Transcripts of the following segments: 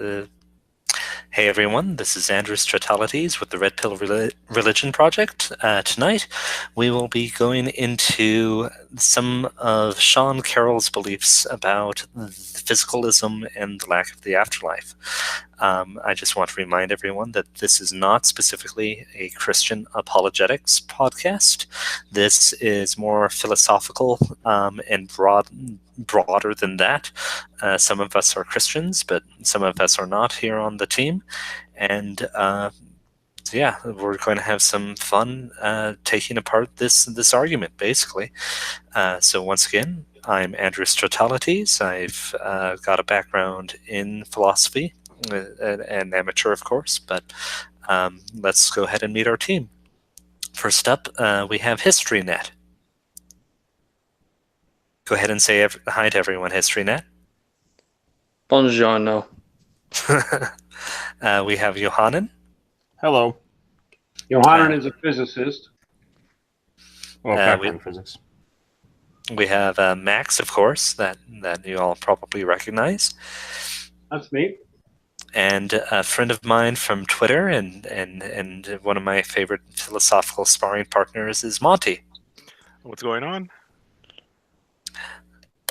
Uh, hey everyone, this is Andrew Stratalities with the Red Pill Religion Project. Tonight we will be going into some of Sean Carroll's beliefs about physicalism and the lack of the afterlife. I just want to remind everyone that this is not specifically a Christian apologetics podcast. This is more philosophical and broader than that. Some of us are Christians, but some of us are not here on the team. And yeah, we're going to have some fun taking apart this argument, basically. So once again, I'm Andrew Stratalities. I've got a background in philosophy, an amateur, of course, but let's go ahead and meet our team. First up, we have HistoryNet. Go ahead and say hi to everyone, HistoryNet. Buongiorno. We have Johanan. Hello. Johanan is a physicist. Well, background physics. We have Max, of course, that you all probably recognize. That's me. And a friend of mine from Twitter and one of my favorite philosophical sparring partners is Monty. What's going on?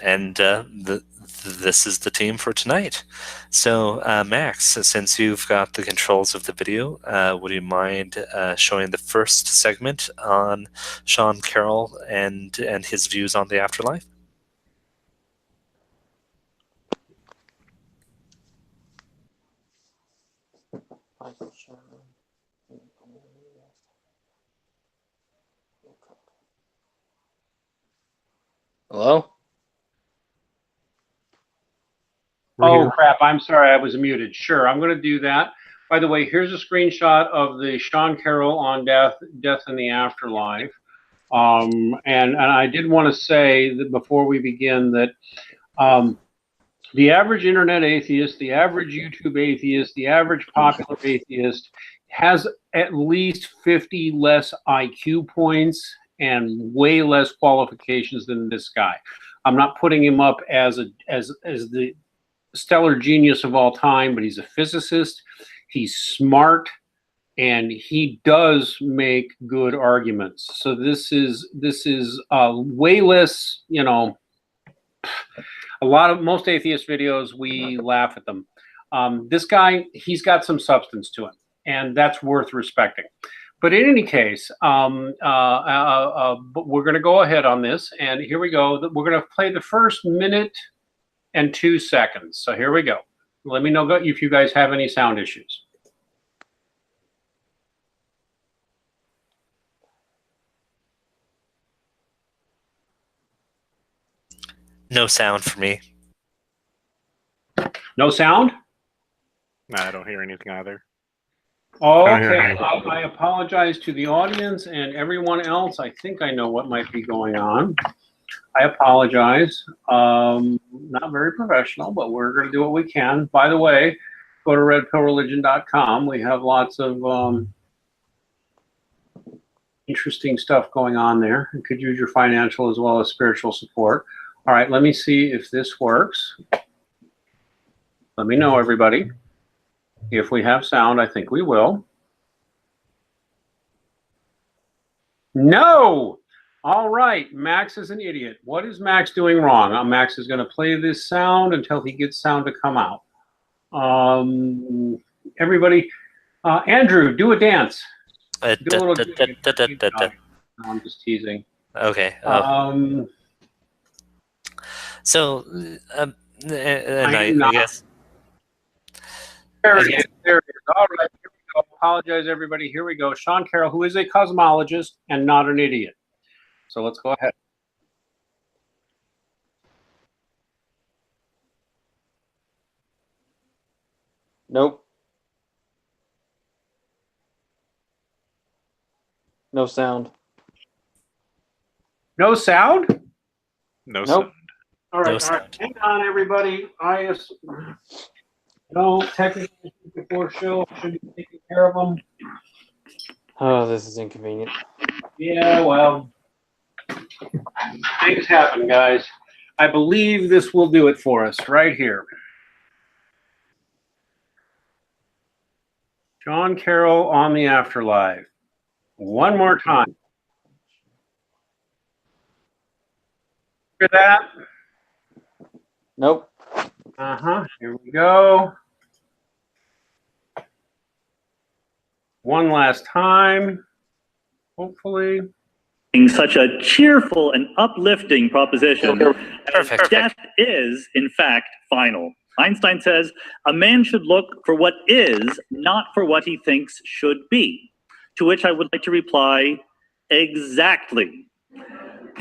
And this is the team for tonight. So, Max, since you've got the controls of the video, would you mind showing the first segment on Sean Carroll and his views on the afterlife? Hello? Oh, crap. I'm sorry. I was muted. Sure, I'm going to do that. By the way, here's a screenshot of the Sean Carroll on death and the afterlife. And I did want to say that before we begin that the average internet atheist, the average YouTube atheist, the average popular atheist has at least 50 less IQ points and way less qualifications than this guy. I'm not putting him up as the stellar genius of all time, but he's a physicist. He's smart, and he does make good arguments. So this is way less. You know, most atheist videos we laugh at them. This guy, he's got some substance to him, and that's worth respecting. But in any case, but we're going to go ahead on this, and here we go. We're going to play the first minute and 2 seconds. So here we go. Let me know if you guys have any sound issues. No sound for me. No sound? No, I don't hear anything either. Oh, okay. I apologize to the audience and everyone else. I think I know what might be going on. I apologize. Not very professional, but we're going to do what we can. By the way, go to redpillreligion.com. We have lots of interesting stuff going on there. You could use your financial as well as spiritual support. All right, let me see if this works. Let me know, everybody. If we have sound, I think we will. No! All right, Max is an idiot. What is Max doing wrong? Max is going to play this sound until he gets sound to come out. Everybody, Andrew, do a dance. Do a little no, I'm just teasing. Okay. So, I guess. There it is. There it is. All right, here we go. Apologize, everybody. Here we go. Sean Carroll, who is a cosmologist and not an idiot. So let's go ahead. Nope. No sound. No sound? No Nope. sound. All right, No all sound. right. Hang on, everybody. No technical issues before show. Should be taking care of them. Oh, this is inconvenient. Yeah, well, things happen, guys. I believe this will do it for us right here. Sean Carroll on the Afterlife. One more time. Hear that? Nope. Here we go. One last time, hopefully. Such a cheerful and uplifting proposition. Perfect. Death is, in fact, final. Einstein says, a man should look for what is, not for what he thinks should be. To which I would like to reply, exactly.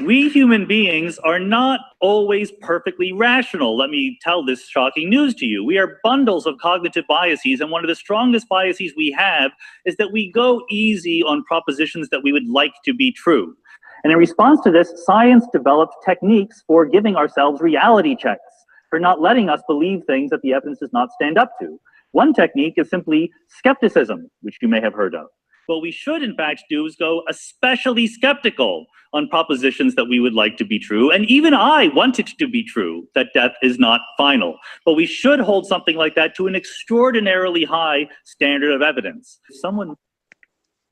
We human beings are not always perfectly rational. Let me tell this shocking news to you. We are bundles of cognitive biases, and one of the strongest biases we have is that we go easy on propositions that we would like to be true. And in response to this, science developed techniques for giving ourselves reality checks, for not letting us believe things that the evidence does not stand up to. One technique is simply skepticism, which you may have heard of. What we should, in fact, do is go especially skeptical on propositions that we would like to be true. And even I want it to be true that death is not final. But we should hold something like that to an extraordinarily high standard of evidence. If someone...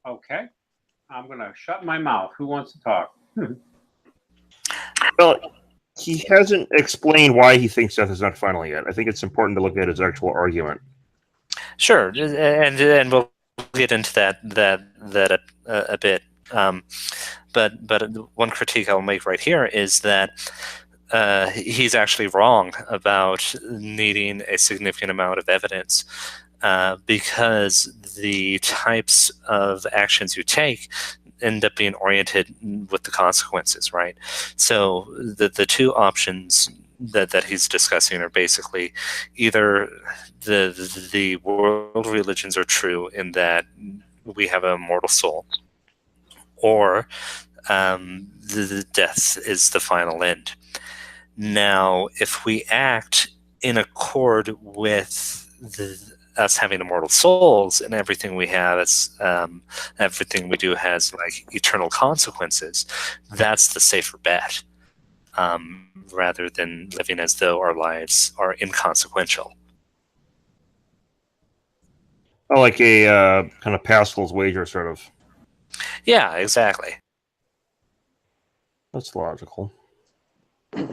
Okay. I'm going to shut my mouth. Who wants to talk? Well, he hasn't explained why he thinks death is not final yet. I think it's important to look at his actual argument. Sure, and we'll get into that a bit. But one critique I'll make right here is that he's actually wrong about needing a significant amount of evidence, because the types of actions you take end up being oriented with the consequences, right? So the two options that he's discussing are basically either the world religions are true in that we have a mortal soul, or the death is the final end. Now, if we act in accord with us having immortal souls and everything we have, everything we do has like eternal consequences, that's the safer bet, rather than living as though our lives are inconsequential. Oh, like a kind of Pascal's wager, sort of. Yeah, exactly. That's logical. I'd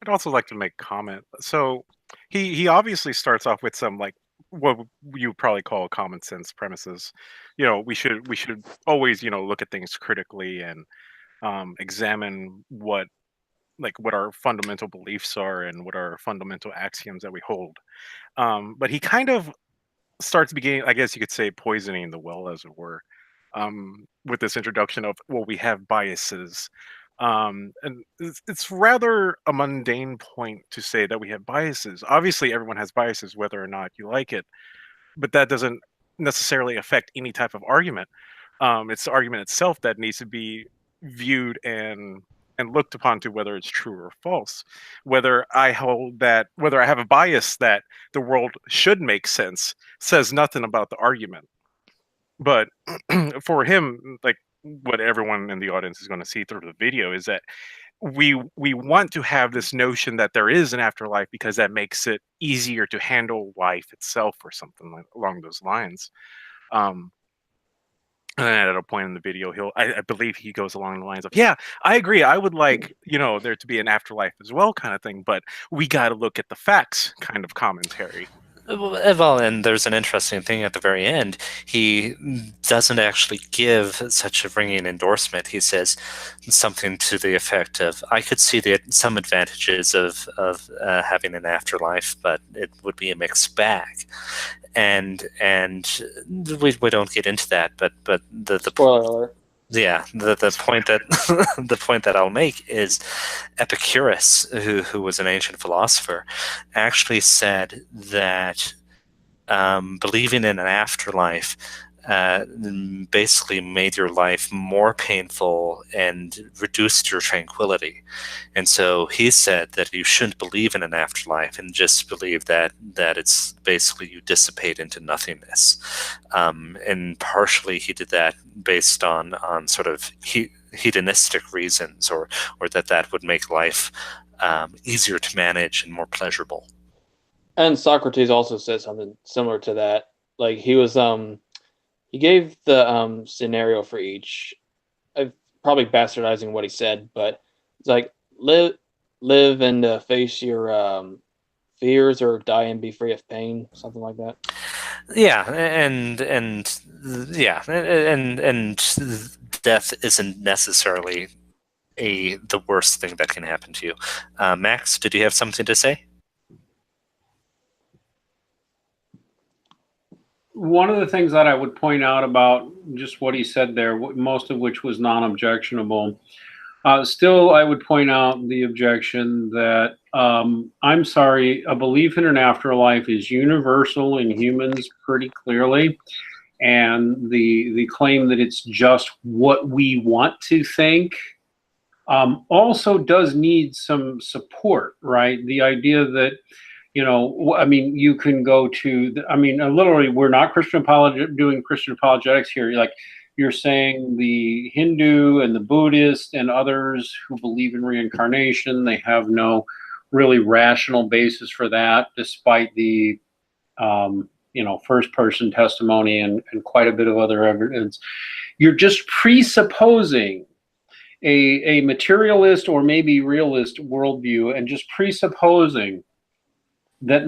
also like to make a comment. So he obviously starts off with some like what you would probably call common sense premises. You know, we should always, you know, look at things critically and examine what our fundamental beliefs are and what our fundamental axioms that we hold. But he kind of starts beginning, I guess you could say, poisoning the well, as it were, with this introduction of, well, we have biases. And it's rather a mundane point to say that we have biases. Obviously, everyone has biases, whether or not you like it, but that doesn't necessarily affect any type of argument. It's the argument itself that needs to be viewed and looked upon to whether it's true or false. Whether I have a bias that the world should make sense says nothing about the argument. But for him, like what everyone in the audience is going to see through the video is that we want to have this notion that there is an afterlife because that makes it easier to handle life itself or something along those lines. And then at a point in the video, I believe he goes along the lines of, yeah, I agree. I would like, there to be an afterlife as well, kind of thing. But we got to look at the facts, kind of commentary. Well, and there's an interesting thing at the very end. He doesn't actually give such a ringing endorsement. He says something to the effect of, I could see some advantages of having an afterlife, but it would be a mixed bag. And we don't get into that, but the Spoiler alert. Yeah, the point that the point that I'll make is Epicurus, who was an ancient philosopher, actually said that believing in an afterlife basically made your life more painful and reduced your tranquility. And so he said that you shouldn't believe in an afterlife and just believe that it's basically you dissipate into nothingness. And partially he did that based on sort of hedonistic reasons, or that would make life easier to manage and more pleasurable. And Socrates also said something similar to that. like he was he gave the scenario for each. I'm probably bastardizing what he said, but it's like live and face your fears, or die and be free of pain, something like that. Yeah, and death isn't necessarily the worst thing that can happen to you. Max, did you have something to say? One of the things that I would point out about just what he said there, most of which was non-objectionable, still I would point out the objection that I'm sorry, a belief in an afterlife is universal in humans pretty clearly, and the claim that it's just what we want to think also does need some support, right? The idea that, you know, I mean, you can go to, literally, we're not doing Christian apologetics here. You're saying the Hindu and the Buddhist and others who believe in reincarnation, they have no really rational basis for that, despite the, first-person testimony and quite a bit of other evidence. You're just presupposing a materialist or maybe realist worldview, and just presupposing that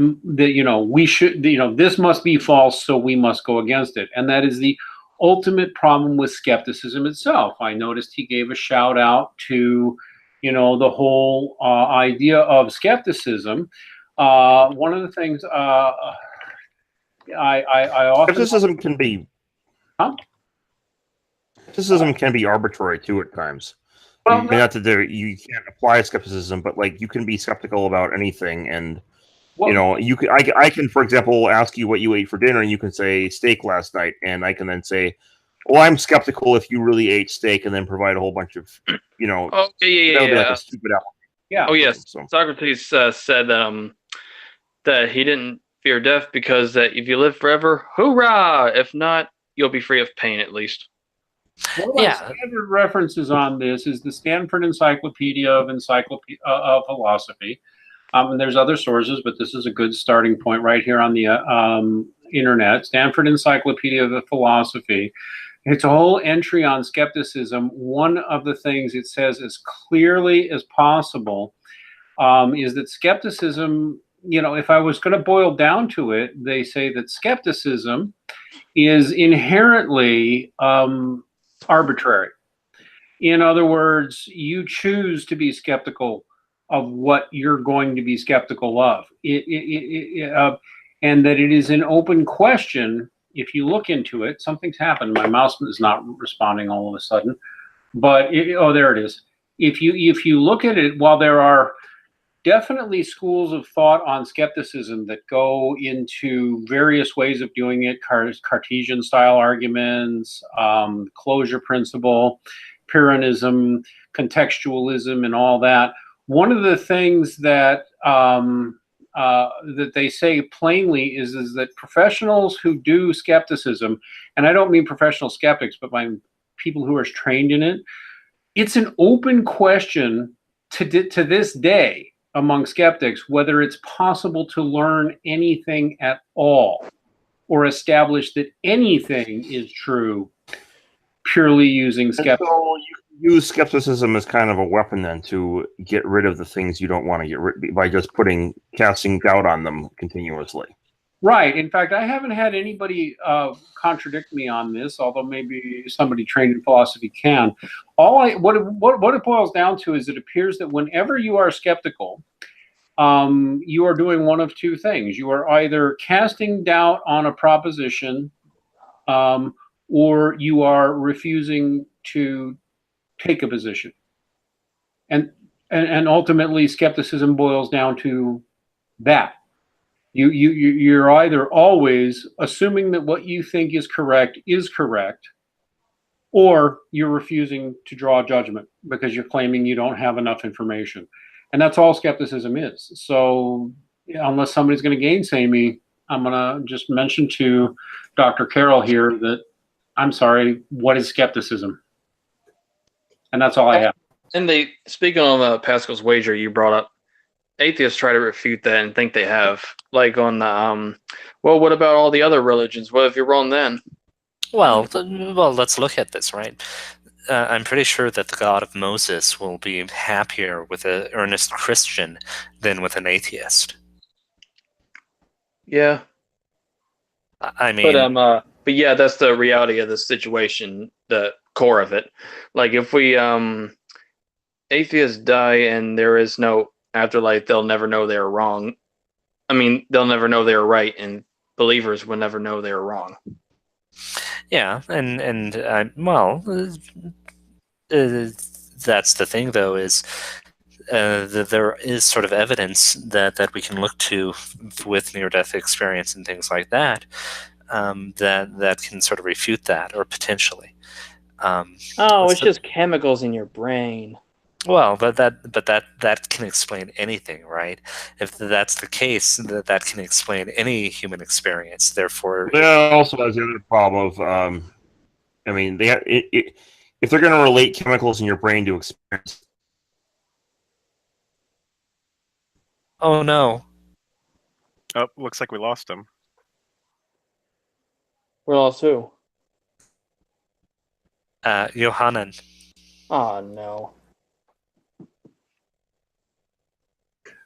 we should, this must be false, so we must go against it. And that is the ultimate problem with skepticism itself. I noticed he gave a shout out to, the whole idea of skepticism. One of the things I often... Skepticism can be... Huh? Skepticism can be arbitrary too at times. Well, not that you can't apply skepticism, but like you can be skeptical about anything, and you can. I can, for example, ask you what you ate for dinner, and you can say steak last night, and I can then say, "Well, I'm skeptical if you really ate steak," and then provide a whole bunch of, Oh, yeah. Be like a stupid yeah. Oh, yes. So. Socrates said that he didn't fear death because that if you live forever, hoorah! If not, you'll be free of pain at least. One of my standard references on this is the Stanford Encyclopedia of Philosophy. And there's other sources, but this is a good starting point right here on the internet. Stanford Encyclopedia of Philosophy. It's a whole entry on skepticism. One of the things it says as clearly as possible is that skepticism, if I was going to boil down to it, they say that skepticism is inherently arbitrary. In other words, you choose to be skeptical of what you're going to be skeptical of, and that it is an open question. If you look into it, something's happened. My mouse is not responding all of a sudden, but there it is. If you look at it, while there are definitely schools of thought on skepticism that go into various ways of doing it, Cartesian style arguments, closure principle, Pyrrhonism, contextualism, and all that. One of the things that that they say plainly is that professionals who do skepticism, and I don't mean professional skeptics, but by people who are trained in it, it's an open question to this day among skeptics whether it's possible to learn anything at all or establish that anything is true purely using skepticism. So you use skepticism as kind of a weapon then to get rid of the things you don't want to get rid of by just casting doubt on them continuously. Right. In fact, I haven't had anybody contradict me on this, although maybe somebody trained in philosophy can. What it boils down to is it appears that whenever you are skeptical, you are doing one of two things. You are either casting doubt on a proposition, or you are refusing to take a position. And ultimately, skepticism boils down to that. You're either always assuming that what you think is correct, or you're refusing to draw judgment because you're claiming you don't have enough information. And that's all skepticism is. So unless somebody's going to gainsay me, I'm going to just mention to Dr. Carroll here that, I'm sorry, what is skepticism? And that's all I have. And speaking on Pascal's wager you brought up, atheists try to refute that and think they have. Like on the well, what about all the other religions? What if you're wrong then? Well, let's look at this, right? I'm pretty sure that the God of Moses will be happier with an earnest Christian than with an atheist. Yeah. I mean, but yeah, that's the reality of the situation, the core of it. Like if we atheists die and there is no afterlife, they'll never know they're wrong. I mean, they'll never know they're right, and believers will never know they're wrong. yeah, and well, that's the thing, though, is that there is sort of evidence that we can look to with near-death experience and things like that, that can sort of refute that, or potentially. It's just chemicals in your brain. Well, but that can explain anything, right? If that's the case, that can explain any human experience. Therefore, that also has the other problem of, I mean, if they're going to relate chemicals in your brain to experience. Oh no! Oh, looks like we lost him. We lost who? Johanan. Oh no.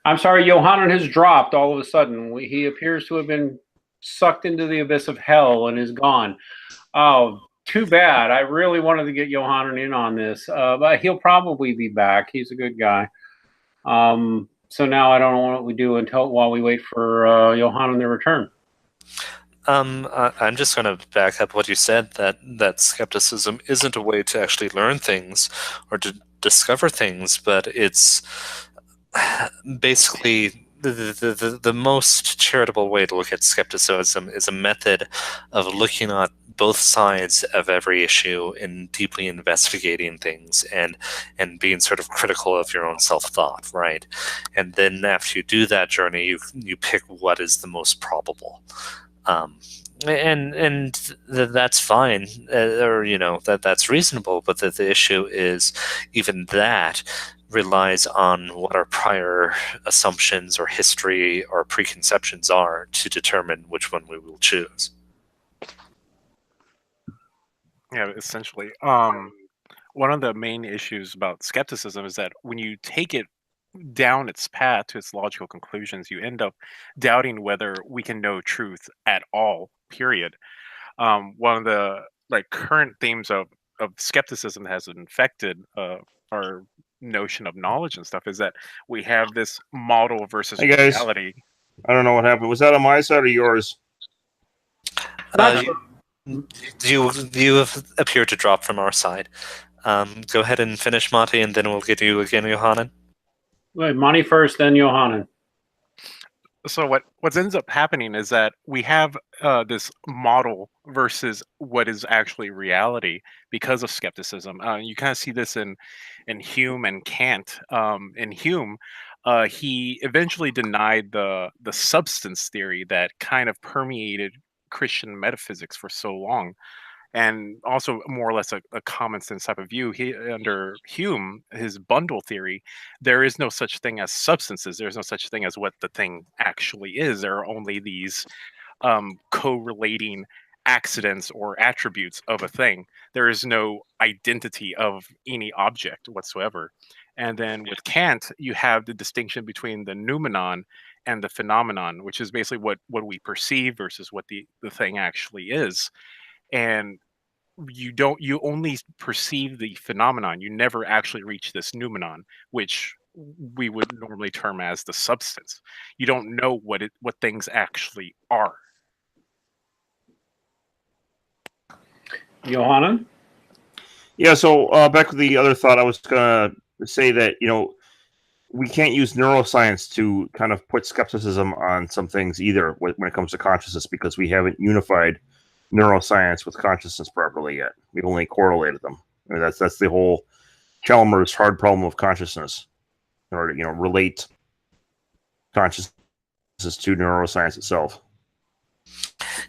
I'm sorry, Johanan has dropped all of a sudden. He appears to have been sucked into the abyss of hell and is gone. Oh, too bad. I really wanted to get Johanan in on this, but he'll probably be back. He's a good guy. So now I don't know what we do while we wait for Johanan to return. I'm just going to back up what you said, that skepticism isn't a way to actually learn things or to discover things, but it's basically the most charitable way to look at skepticism is a method of looking at both sides of every issue and deeply investigating things and being sort of critical of your own self-thought, right? And then after you do that journey, you pick what is the most probable. And that's fine, or that's reasonable. But the issue is, even that relies on what our prior assumptions or history or preconceptions are to determine which one we will choose. Yeah, essentially. One of the main issues about skepticism is that when you take it down its path to its logical conclusions, you end up doubting whether we can know truth at all, period. One of the current themes of skepticism that has infected our notion of knowledge and stuff is that we have this model versus reality. I don't know what happened. Was that on my side or yours? You have appeared to drop from our side. Go ahead and finish, Monty, and then we'll get you again, Johanan. Wait, Monty first, then Johanan. So what ends up happening is that we have this model versus what is actually reality because of skepticism. You kind of see this in Hume and Kant. In Hume, he eventually denied the substance theory that kind of permeated Christian metaphysics for so long, and also more or less a common sense type of view. Under Hume, his bundle theory, there is no such thing as substances. There's no such thing as what the thing actually is. There are only these correlating accidents or attributes of a thing. There is no identity of any object whatsoever. And then with Kant, you have the distinction between the noumenon and the phenomenon, which is basically what we perceive versus what the thing actually is. And you only perceive the phenomenon. You never actually reach this noumenon, which we would normally term as the substance. You don't know what things actually are. Johanan? Yeah, so back to the other thought, I was going to say that, we can't use neuroscience to kind of put skepticism on some things either when it comes to consciousness, because we haven't unified neuroscience with consciousness properly yet. We've only correlated them. I mean, that's the whole Chalmers' hard problem of consciousness, in order to relate consciousness to neuroscience itself.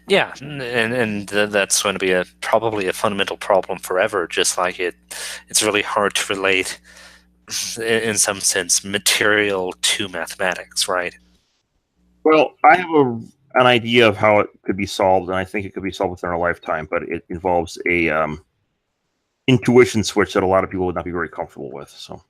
Yeah, and that's going to be probably a fundamental problem forever. Just like it's really hard to relate in some sense, material to mathematics, right? Well, I have an idea of how it could be solved, and I think it could be solved within our lifetime, but it involves a intuition switch that a lot of people would not be very comfortable with. So,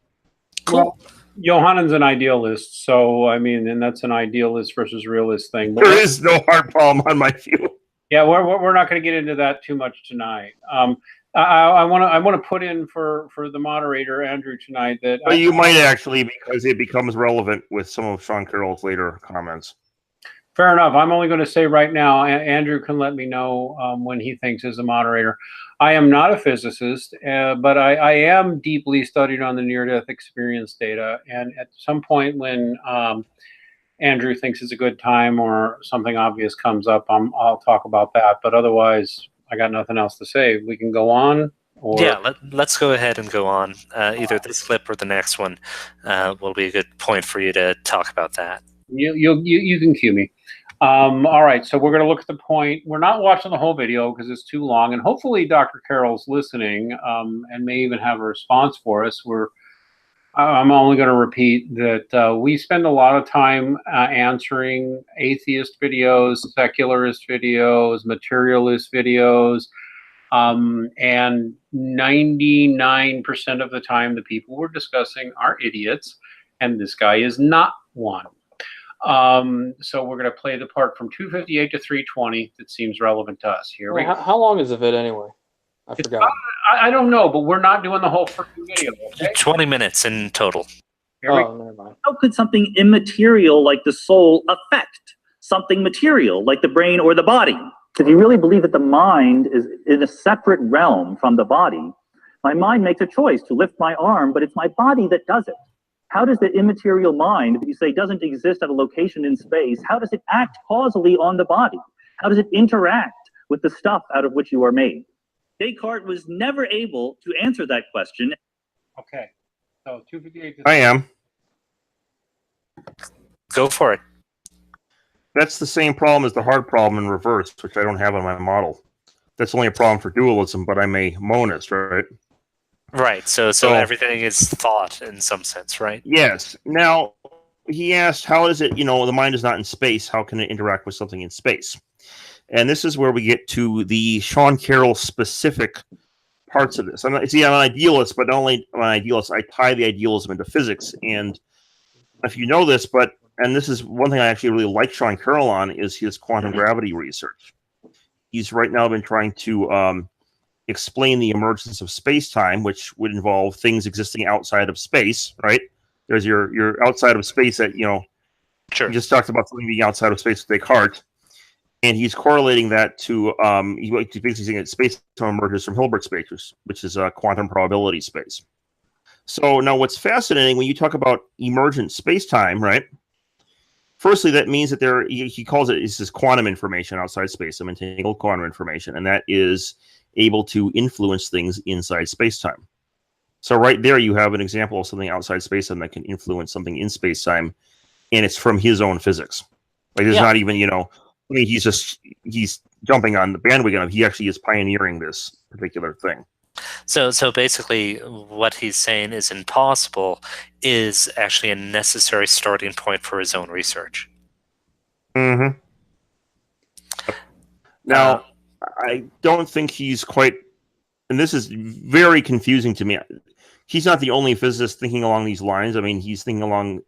cool. Well, Johannen's an idealist, so I mean, and that's an idealist versus realist thing. But there is no hard problem on my view. Yeah, we're not going to get into that too much tonight. I want to put in for the moderator Andrew tonight that. But you might actually, because it becomes relevant with some of Sean Carroll's later comments. Fair enough. I'm only going to say right now, Andrew can let me know when he thinks as a moderator. I am not a physicist, but I am deeply studied on the near-death experience data. And at some point when Andrew thinks it's a good time or something obvious comes up, I'll talk about that. But otherwise, I got nothing else to say. We can go on. Or... Yeah, let's go ahead and go on. Either this clip or the next one will be a good point for you to talk about that. You can cue me. All right, so we're going to look at the point. We're not watching the whole video because it's too long, and hopefully Dr. Carroll's listening and may even have a response for us. I'm only going to repeat that we spend a lot of time answering atheist videos, secularist videos, materialist videos, and 99% of the time the people we're discussing are idiots, and this guy is not one. So we're going to play the part from 258 to 320 that seems relevant to us. Here we go. How long is the vid anyway? I forgot. I don't know, but we're not doing the whole freaking video. Okay? 20 minutes in total. Oh, never mind. How could something immaterial like the soul affect something material like the brain or the body? If you really believe that the mind is in a separate realm from the body, my mind makes a choice to lift my arm, but it's my body that does it. How does the immaterial mind, if you say doesn't exist at a location in space, how does it act causally on the body? How does it interact with the stuff out of which you are made? Descartes was never able to answer that question. Okay, so 258. I am. Go for it. That's the same problem as the hard problem in reverse, which I don't have on my model. That's only a problem for dualism, but I'm a monist, right? Right, so everything is thought in some sense, right? Yes. Now, he asked, how is it, the mind is not in space, how can it interact with something in space? And this is where we get to the Sean Carroll specific parts of this. I'm an idealist, but not only am I an idealist, I tie the idealism into physics. And if you know this, and this is one thing I actually really like Sean Carroll on, is his quantum gravity research. He's right now been trying to explain the emergence of space-time, which would involve things existing outside of space, right? There's your outside of space that, Sure. He just talked about something being outside of space with Descartes. And he's correlating that to, he's basically saying that space-time emerges from Hilbert space, which is a quantum probability space. So now what's fascinating, when you talk about emergent space-time, right? Firstly, that means that he calls it, this is quantum information outside space, some entangled quantum information, and that is able to influence things inside space-time. So right there you have an example of something outside space-time that can influence something in space-time, and it's from his own physics. Like there's not even, he's jumping on the bandwagon of, he actually is pioneering this particular thing. So basically what he's saying is impossible is actually a necessary starting point for his own research. Mm-hmm. Now, I don't think he's quite, and this is very confusing to me. He's not the only physicist thinking along these lines. I mean, he's thinking along,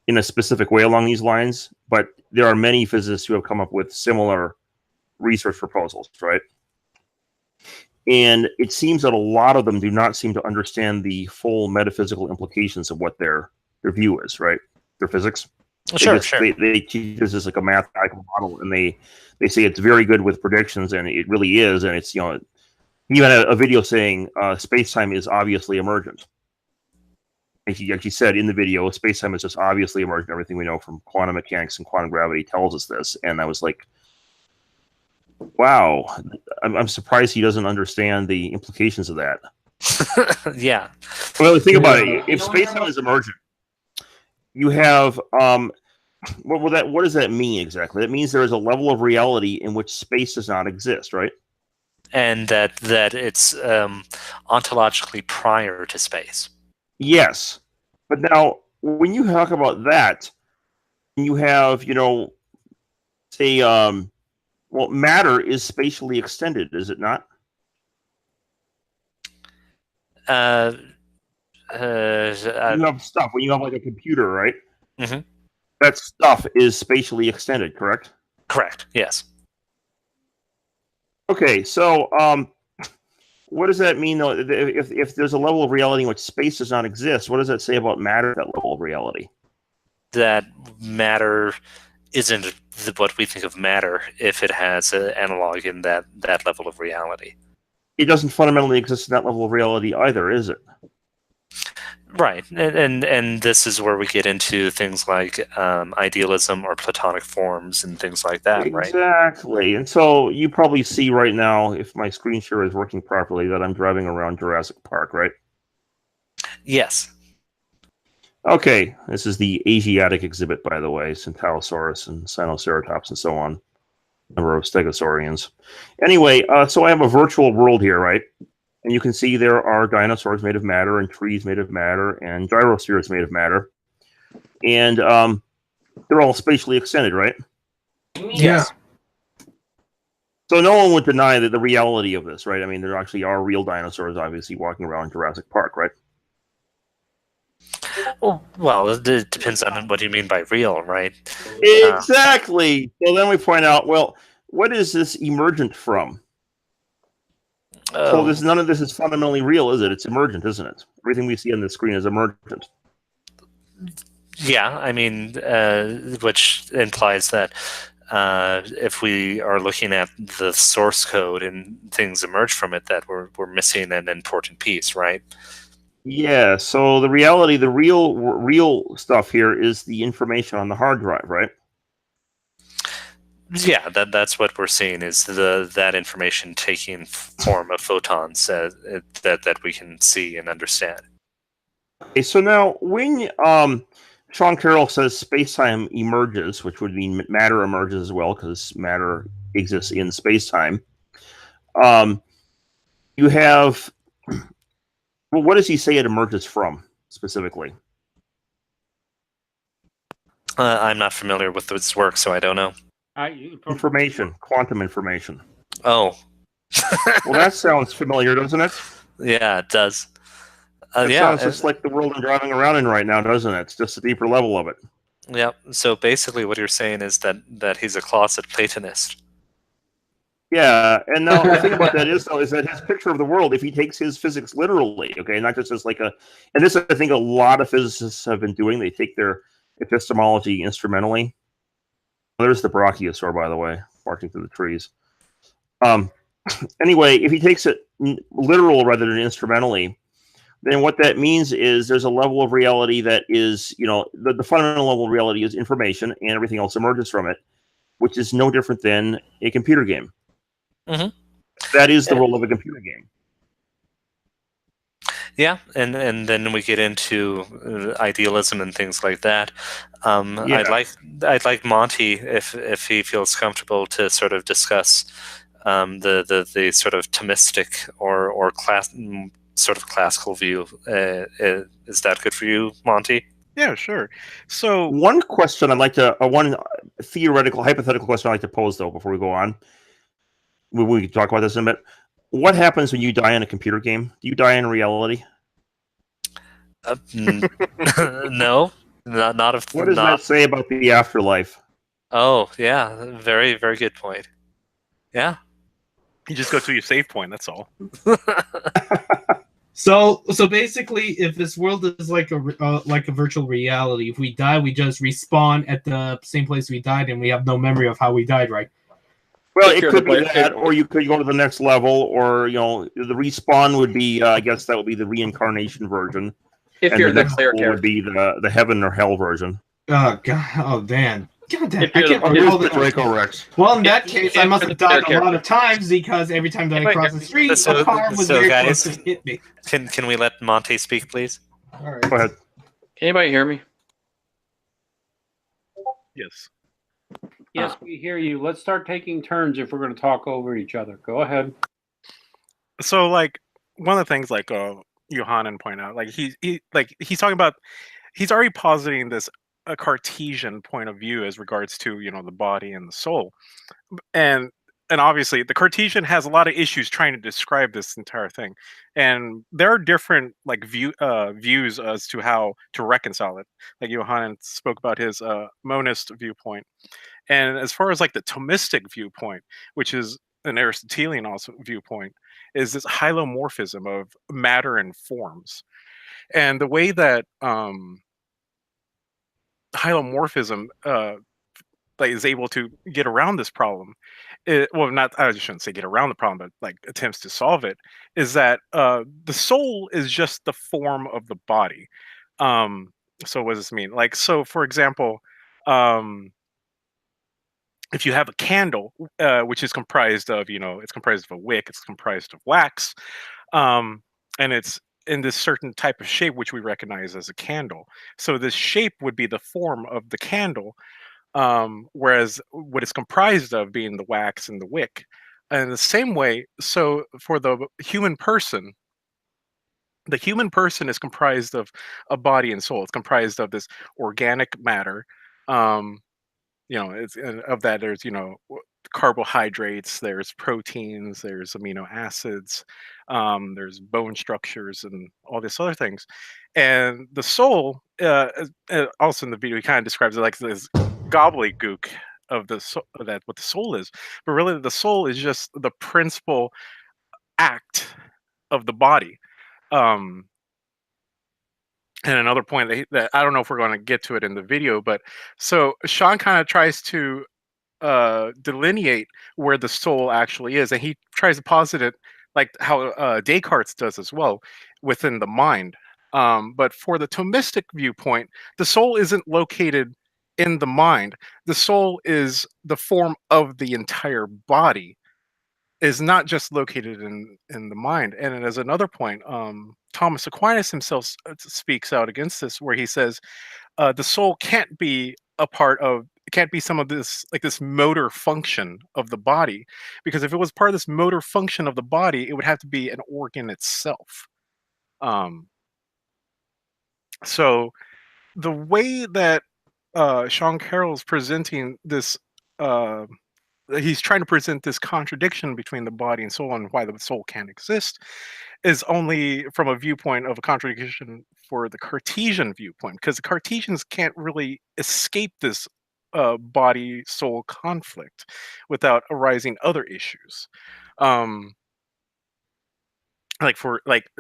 in a specific way along these lines, but there are many physicists who have come up with similar research proposals, right? And it seems that a lot of them do not seem to understand the full metaphysical implications of what their view is, right? Their physics. Sure. They teach this as like a mathematical model, and they say it's very good with predictions, and it really is. And it's, even a video saying space-time is obviously emergent. Like he said in the video, space-time is just obviously emergent. Everything we know from quantum mechanics and quantum gravity tells us this. And I was like, wow, I'm surprised he doesn't understand the implications of that. Yeah. Well, think about it. If space-time is emergent, you have what does that mean exactly? That means there is a level of reality in which space does not exist, right? And that it's ontologically prior to space. Yes. But now, when you talk about that, you have, say, well, matter is spatially extended, is it not? You have stuff. When you have like a computer, right? Mm-hmm. That stuff is spatially extended, correct? Correct. Yes. Okay, so what does that mean, though? If there's a level of reality in which space does not exist, what does that say about matter at that level of reality? That matter isn't what we think of matter if it has an analog in that level of reality. It doesn't fundamentally exist in that level of reality either, is it? Right, and this is where we get into things like idealism or Platonic forms and things like that, right? Exactly. And so you probably see right now, if my screen share is working properly, that I'm driving around Jurassic Park, right? Yes. Okay, this is the Asiatic exhibit, by the way, Centaurosaurus and Sinoceratops and so on. Number of Stegosaurians. Anyway, so I have a virtual world here, right? And you can see there are dinosaurs made of matter and trees made of matter and gyrospheres made of matter. And they're all spatially extended, right? Yeah. So no one would deny that the reality of this, right? I mean, there actually are real dinosaurs, obviously, walking around Jurassic Park, right? Well, it depends on what you mean by real, right? Exactly. So then we point out, well, what is this emergent from? So none of this is fundamentally real, is it? It's emergent, isn't it? Everything we see on the screen is emergent. Yeah, I mean, which implies that if we are looking at the source code and things emerge from it, that we're missing an important piece, right? Yeah. So the reality, the real stuff here is the information on the hard drive, right? Yeah, that's what we're seeing is that information taking form of photons that we can see and understand. Okay, so now when Sean Carroll says space-time emerges, which would mean matter emerges as well, because matter exists in space-time, you have, well, what does he say it emerges from, specifically? I'm not familiar with this work, so I don't know. Information, quantum information. Oh. Well, that sounds familiar, doesn't it? Yeah, it does. It sounds just like the world I'm driving around in right now, doesn't it? It's just a deeper level of it. Yeah. So basically, what you're saying is that he's a closet Platonist. Yeah, and now the thing about that is that his picture of the world, if he takes his physics literally, okay, not just as like and this I think a lot of physicists have been doing. They take their epistemology instrumentally. There's the brachiosaur, by the way, marching through the trees. Anyway, if he takes it literal rather than instrumentally, then what that means is there's a level of reality that is, the fundamental level of reality is information, and everything else emerges from it, which is no different than a computer game. Mm-hmm. That is the role of a computer game. Yeah, and then we get into idealism and things like that. Yeah. I'd like Monty, if he feels comfortable, to sort of discuss the sort of Thomistic or classical view. Is that good for you, Monty? Yeah, sure. So one question I'd like to one theoretical, hypothetical question I'd like to pose though before we go on. We can talk about this in a minute. What happens when you die in a computer game? Do you die in reality? No, not if. What does that say about the afterlife? Oh, yeah, very, very good point. Yeah, you just go to your save point. That's all. So basically, if this world is like a virtual reality, if we die, we just respawn at the same place we died, and we have no memory of how we died, right? Well, it could be that, or you could go to the next level, or the respawn would be, I guess that would be the reincarnation version. If you're the clear character, would be the heaven or hell version. Oh god! Oh man! God damn! I can't recall the Draco Rex. Well, in that case, I must have died a lot of times because every time that I crossed the street, a car was very close to hit me. Can we let Monty speak, please? All right. Go ahead. Can anybody hear me? Yes. Yes, we hear you. Let's start taking turns if we're going to talk over each other. Go ahead. So, like, one of the things, like, Johanan pointed out, like, he's talking about he's already positing this a Cartesian point of view as regards to the body and the soul, and obviously the Cartesian has a lot of issues trying to describe this entire thing, and there are different like views as to how to reconcile it. Like Johann spoke about his monist viewpoint, and as far as like the Thomistic viewpoint, which is an Aristotelian also viewpoint, is this hylomorphism of matter and forms, and the way that hylomorphism like is able to get around this problem, well, not I shouldn't say get around the problem, but like attempts to solve it, is that the soul is just the form of the body. So what does this mean? Like, so for example, if you have a candle, which is comprised of, it's comprised of a wick, it's comprised of wax, and it's in this certain type of shape, which we recognize as a candle. So this shape would be the form of the candle, whereas what it's comprised of being the wax and the wick. And the same way, so for the human person is comprised of a body and soul. It's comprised of this organic matter. It's of that there's carbohydrates, there's proteins, there's amino acids, there's bone structures, and all these other things. And the soul, also in the video, he kind of describes it like this gobbledygook of that what the soul is. But really, the soul is just the principal act of the body. And another point that I don't know if we're going to get to it in the video, but so Sean kind of tries to delineate where the soul actually is, and he tries to posit it like how Descartes does as well, within the mind. But for the Thomistic viewpoint, the soul isn't located in the mind. The soul is the form of the entire body, is not just located in the mind. And as another point, Thomas Aquinas himself speaks out against this, where he says the soul can't be some of this, like this motor function of the body, because if it was part of this motor function of the body, it would have to be an organ itself. So the way that Sean Carroll is presenting this, he's trying to present this contradiction between the body and soul and why the soul can't exist, is only from a viewpoint of a contradiction for the Cartesian viewpoint, because the Cartesians can't really escape this body-soul conflict without arising other issues. Like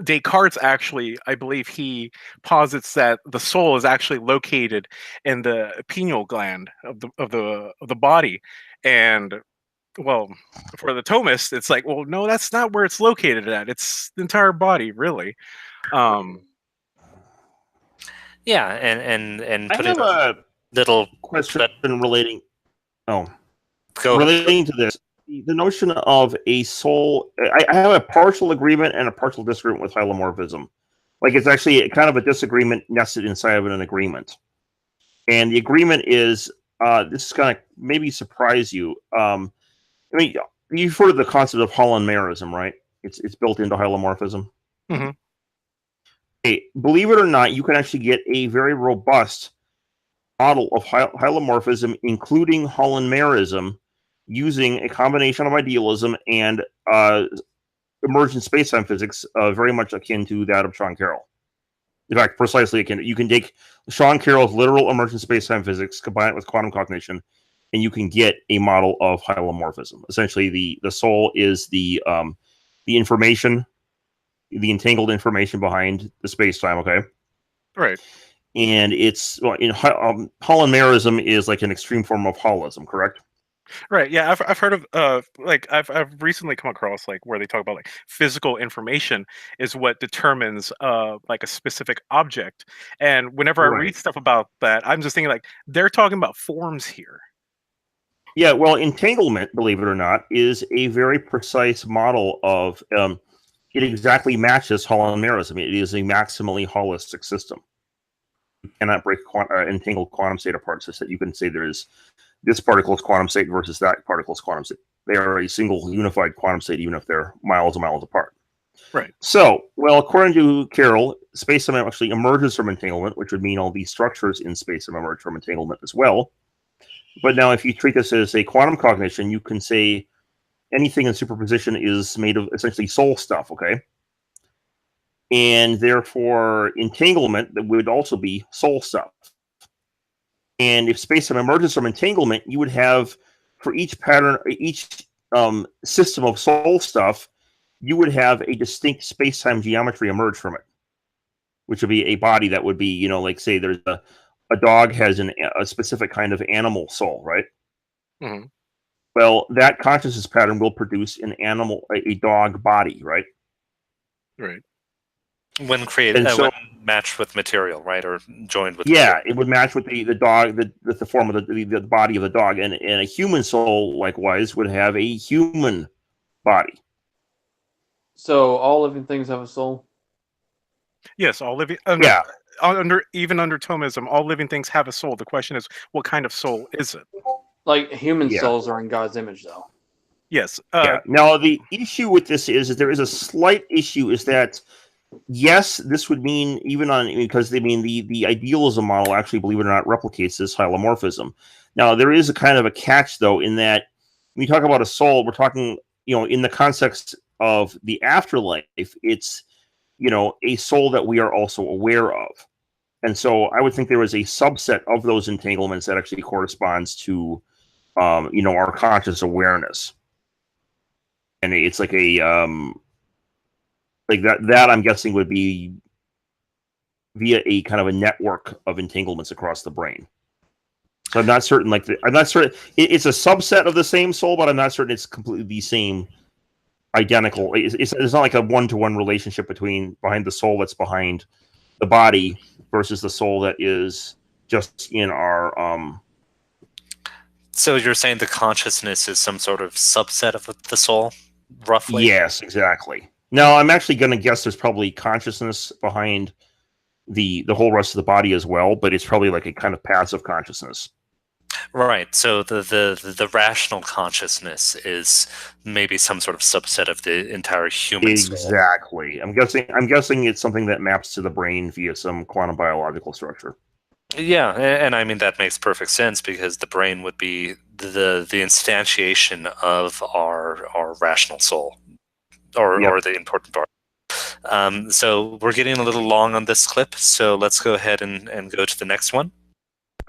Descartes, actually, I believe he posits that the soul is actually located in the pineal gland of the body, and well, for the Thomists, it's like, well, no, that's not where it's located at. It's the entire body, really. Yeah, and I have a little question relating. Go relating to this. The notion of a soul, I have a partial agreement and a partial disagreement with hylomorphism. Like, it's actually kind of a disagreement nested inside of an agreement. And the agreement is, this is going to maybe surprise you. I mean, you've heard of the concept of Holland-Merism, right? It's built into hylomorphism. Mm-hmm. Hey, believe it or not, you can actually get a very robust model of hylomorphism, including Holland-Merism, using a combination of idealism and emergent space-time physics, very much akin to that of Sean Carroll. In fact, precisely akin. You can take Sean Carroll's literal emergent space-time physics, combine it with quantum cognition, and you can get a model of hylomorphism. Essentially, the soul is the information, the entangled information behind the space-time. Okay, right. And it's Holland-Merism is like an extreme form of holism, correct? Right. Yeah, I've heard of I've recently come across like where they talk about like physical information is what determines like a specific object. And whenever I read stuff about that, I'm just thinking like they're talking about forms here. Yeah, well, entanglement, believe it or not, is a very precise model of it exactly matches Holland-Merism. It is a maximally holistic system. You cannot break entangled quantum state apart, so that you can say there is this particle's quantum state versus that particle's quantum state. They are a single unified quantum state, even if they're miles and miles apart. Right. So, well, according to Carroll, space-time actually emerges from entanglement, which would mean all these structures in space-time emerge from entanglement as well. But now, if you treat this as a quantum cognition, you can say anything in superposition is made of essentially soul stuff, okay? And therefore, entanglement that would also be soul stuff. And if space-time emerges from entanglement, you would have, for each pattern, each system of soul stuff, you would have a distinct space-time geometry emerge from it, which would be a body that would be, you know, like say there's a dog has a specific kind of animal soul, right? Mm-hmm. Well, that consciousness pattern will produce an animal, a dog body, right? Right. When created, And so, when matched with material, right, or joined with. yeah, material. it would match with the dog, the form of the body of the dog, and a human soul likewise would have a human body. So all living things have a soul? Yes, all living. Yeah. Even under Thomism, all living things have a soul. The question is, what kind of soul is it? Like human Yeah. souls are in God's image, though. Yes. Yeah. Now the issue with this is that there is a slight issue. Is that yes, this would mean even on because they mean the idealism model actually, believe it or not, replicates this hylomorphism. Now there is a kind of a catch though in that when you talk about a soul, we're talking, you know, in the context of the afterlife, it's, you know, a soul that we are also aware of. And so I would think there is a subset of those entanglements that actually corresponds to, you know, our conscious awareness. And it's like a, like that I'm guessing would be via a kind of a network of entanglements across the brain. So I'm not certain, I'm not certain, it's a subset of the same soul, but I'm not certain it's completely the same identical. It's not like a one-to-one relationship behind the soul that's behind the body versus the soul that is just in our So you're saying the consciousness is some sort of subset of the soul, roughly? Yes, exactly. Now I'm actually going to guess there's probably consciousness behind the whole rest of the body as well, but it's probably like a kind of passive consciousness. Right. So the rational consciousness is maybe some sort of subset of the entire human soul. Exactly. I'm guessing it's something that maps to the brain via some quantum biological structure. Yeah, and I mean that makes perfect sense because the brain would be the instantiation of our rational soul, or the important part. So we're getting a little long on this clip, so let's go ahead and go to the next one.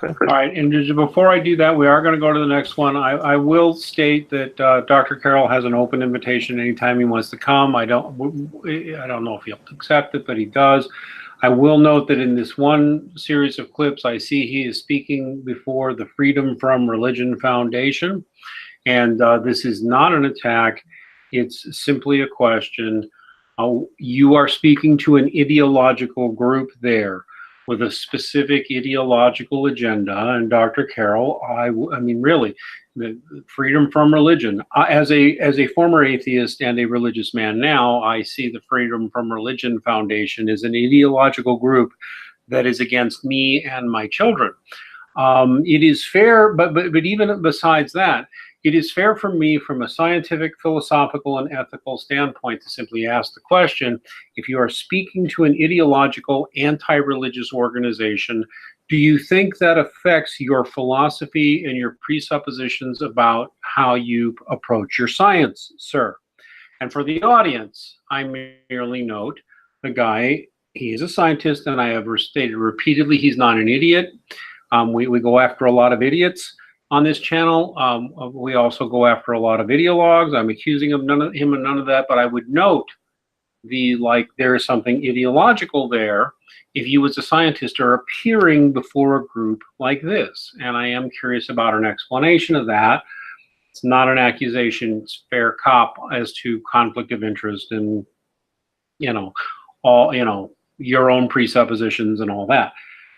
Okay. All right, and just before I do that, we are going to go to the next one. I will state that Dr. Carroll has an open invitation anytime he wants to come. I don't know if he'll accept it, but he does. I will note that in this one series of clips, I see he is speaking before the Freedom from Religion Foundation, and this is not an attack. It's simply a question. You are speaking to an ideological group there with a specific ideological agenda, and Dr. Carroll, I mean, really, the freedom from religion. As a former atheist and a religious man now, I see the Freedom from Religion Foundation as an ideological group that is against me and my children. It is fair, but even besides that, it is fair for me from a scientific, philosophical, and ethical standpoint to simply ask the question, if you are speaking to an ideological, anti-religious organization, do you think that affects your philosophy and your presuppositions about how you approach your science, sir? And for the audience, I merely note the guy, he is a scientist, and I have stated repeatedly he's not an idiot. We go after a lot of idiots on this channel. We also go after a lot of ideologues. I'm accusing him of none of that, but I would note there is something ideological there if you as a scientist are appearing before a group like this. And I am curious about an explanation of that. It's not an accusation, it's fair cop as to conflict of interest and, your own presuppositions and all that.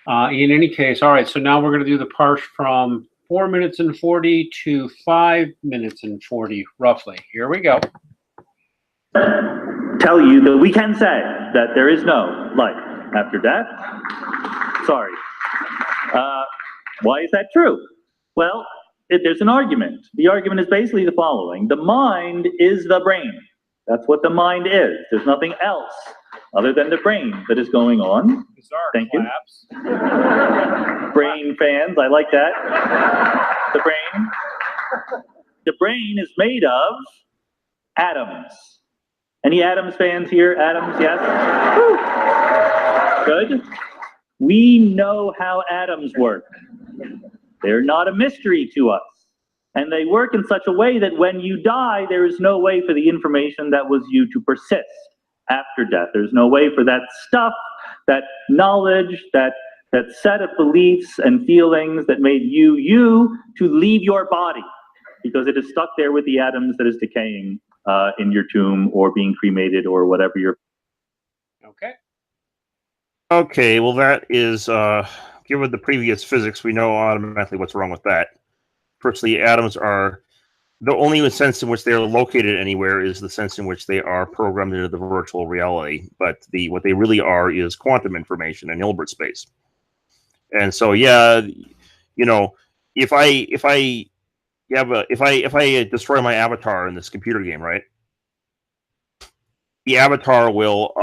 In any case, all right, so now we're going to do the part from 4 minutes and 40 to 5 minutes and 40, roughly. Here we go. Tell you that we can say that there is no life after death. Sorry. Why is that true? Well, there's an argument. The argument is basically the following. The mind is the brain. That's what the mind is. There's nothing else other than the brain that is going on. Thank you. Brain fans, I like that. The brain is made of atoms. Any Adams fans here? Atoms, yes? Good. We know how atoms work. They're not a mystery to us. And they work in such a way that when you die, there is no way for the information that was you to persist after death. There's no way for that stuff, that knowledge, that set of beliefs and feelings that made you you to leave your body, because it is stuck there with the atoms that is decaying in your tomb or being cremated or whatever you're. Okay. Okay, well that is, given the previous physics, we know automatically what's wrong with that. Firstly, atoms are, the only sense in which they are located anywhere is the sense in which they are programmed into the virtual reality. But what they really are is quantum information in Hilbert space. And so, yeah, you know, if I destroy my avatar in this computer game, right? The avatar will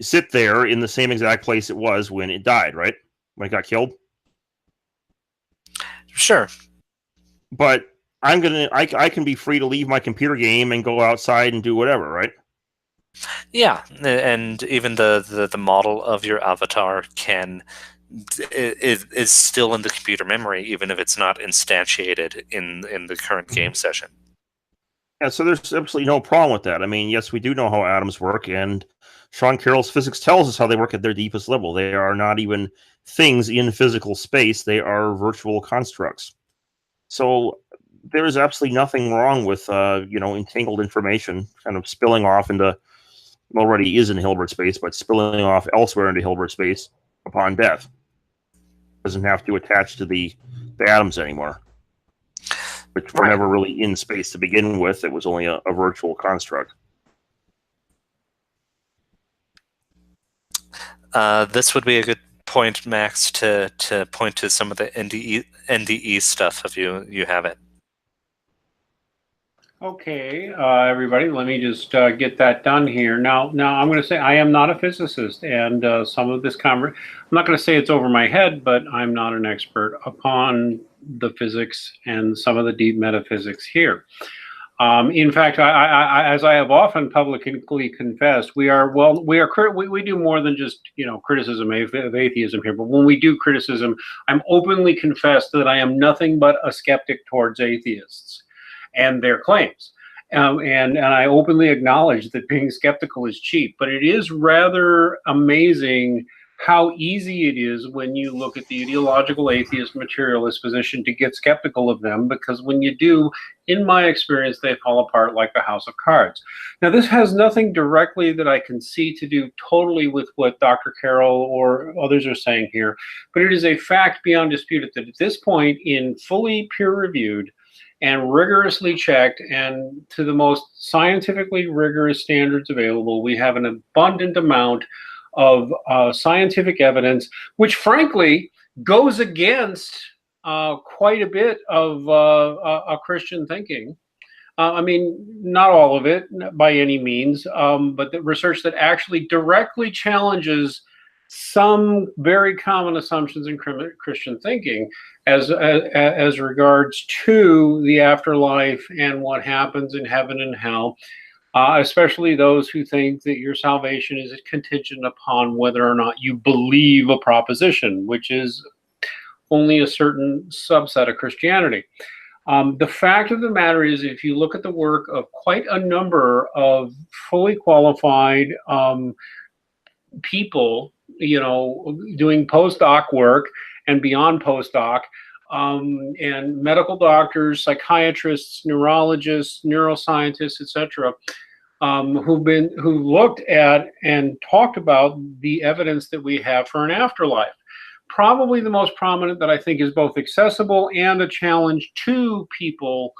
sit there in the same exact place it was when it died, right? When it got killed. Sure. But I can be free to leave my computer game and go outside and do whatever, right? Yeah, and even the model of your avatar is still in the computer memory, even if it's not instantiated in the current game session. Yeah, so there's absolutely no problem with that. I mean, yes, we do know how atoms work, and Sean Carroll's physics tells us how they work at their deepest level. They are not even things in physical space. They are virtual constructs. So there is absolutely nothing wrong with, entangled information kind of spilling off into, already is in Hilbert space, but spilling off elsewhere into Hilbert space upon death. Doesn't have to attach to the atoms anymore, which were never really in space to begin with. It was only a virtual construct. This would be a good point, Max, to point to some of the NDE stuff if you have it. Okay, everybody, let me just get that done here. Now I'm going to say I am not a physicist, and some of this I'm not going to say it's over my head, but I'm not an expert upon the physics and some of the deep metaphysics here. In fact, I as I have often publicly confessed, we do more than just criticism of atheism here. But when we do criticism, I'm openly confessed that I am nothing but a skeptic towards atheists and their claims. And I openly acknowledge that being skeptical is cheap, but it is rather amazing how easy it is when you look at the ideological atheist materialist position to get skeptical of them, because when you do, in my experience, they fall apart like a house of cards. Now, this has nothing directly that I can see to do totally with what Dr. Carroll or others are saying here, but it is a fact beyond dispute that at this point, in fully peer-reviewed and rigorously checked and to the most scientifically rigorous standards available, we have an abundant amount of scientific evidence, which frankly goes against quite a bit of a Christian thinking. I mean, not all of it by any means, but the research that actually directly challenges some very common assumptions in Christian thinking as regards to the afterlife and what happens in heaven and hell. Especially those who think that your salvation is contingent upon whether or not you believe a proposition, which is only a certain subset of Christianity. The fact of the matter is, if you look at the work of quite a number of fully qualified people, doing postdoc work and beyond postdoc, and medical doctors, psychiatrists, neurologists, neuroscientists, etc., who looked at and talked about the evidence that we have for an afterlife. Probably the most prominent that I think is both accessible and a challenge to people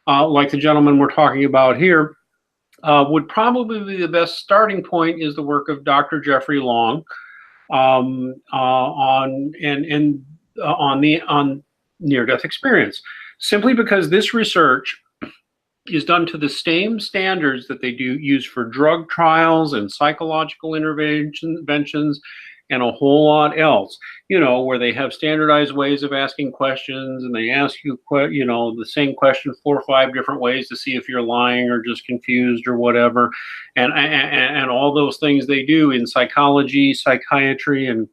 like the gentleman we're talking about here would probably be the best starting point is the work of Dr. Jeffrey Long on near-death experience, simply because this research is done to the same standards that they do use for drug trials and psychological interventions and a whole lot else, where they have standardized ways of asking questions, and they ask you, the same question 4 or 5 different ways to see if you're lying or just confused or whatever. And all those things they do in psychology, psychiatry, and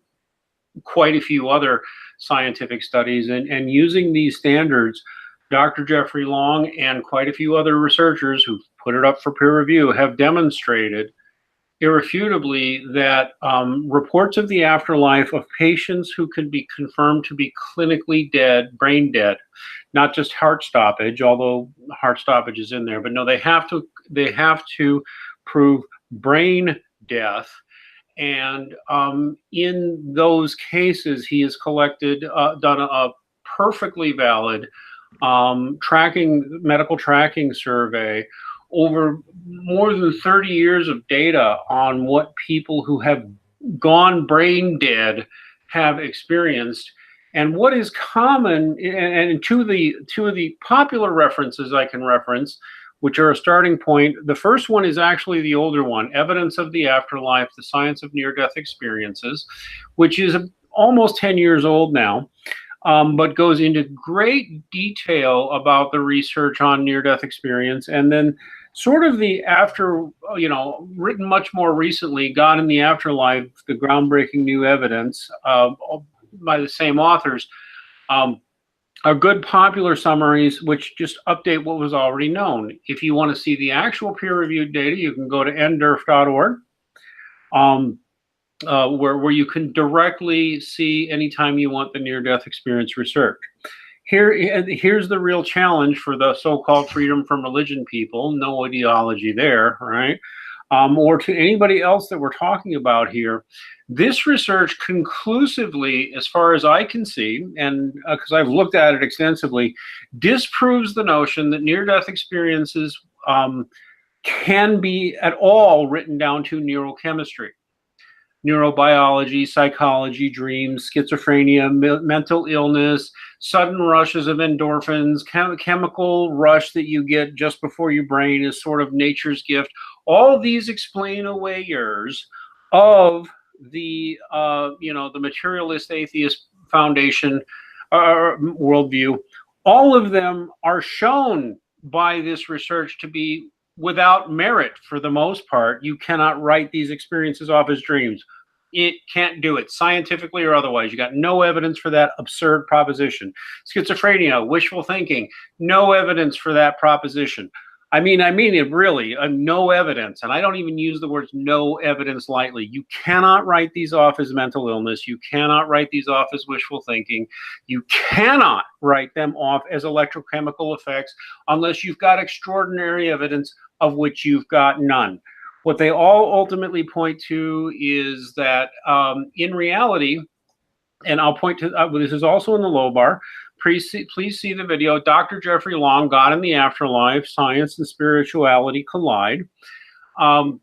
quite a few other scientific studies. And using these standards, Dr. Jeffrey Long and quite a few other researchers who've put it up for peer review have demonstrated irrefutably that reports of the afterlife of patients who can be confirmed to be clinically dead, brain dead, not just heart stoppage, although heart stoppage is in there, but no, they have to prove brain death. And in those cases, he has done a perfectly valid medical tracking survey over more than 30 years of data on what people who have gone brain dead have experienced. And what is common, and two of the popular references I can reference, which are a starting point. The first one is actually the older one, Evidence of the Afterlife, the Science of Near-Death Experiences, which is almost 10 years old now, but goes into great detail about the research on near-death experience. And then sort of written much more recently, God in the Afterlife, the groundbreaking new evidence by the same authors, are good popular summaries which just update what was already known. If you want to see the actual peer-reviewed data, you can go to nderf.org, where you can directly see anytime you want the near-death experience research. Here's the real challenge for the so-called freedom from religion people, no ideology there, right? Or to anybody else that we're talking about here. This research conclusively, as far as I can see, and because I've looked at it extensively, disproves the notion that near-death experiences can be at all written down to neurochemistry. Neurobiology, psychology, dreams, schizophrenia, mental illness, sudden rushes of endorphins, chemical rush that you get just before your brain is sort of nature's gift. All these explain awayers of the the materialist atheist foundation worldview. All of them are shown by this research to be without merit for the most part. You cannot write these experiences off as dreams. It can't do it scientifically or otherwise. You got no evidence for that absurd proposition. Schizophrenia, wishful thinking, no evidence for that proposition. I mean it really, no evidence. And I don't even use the words no evidence lightly. You cannot write these off as mental illness. You cannot write these off as wishful thinking. You cannot write them off as electrochemical effects unless you've got extraordinary evidence, of which you've got none. What they all ultimately point to is that in reality, and I'll point to, this is also in the low bar, please see the video, Dr. Jeffrey Long, God in the Afterlife, Science and Spirituality Collide. In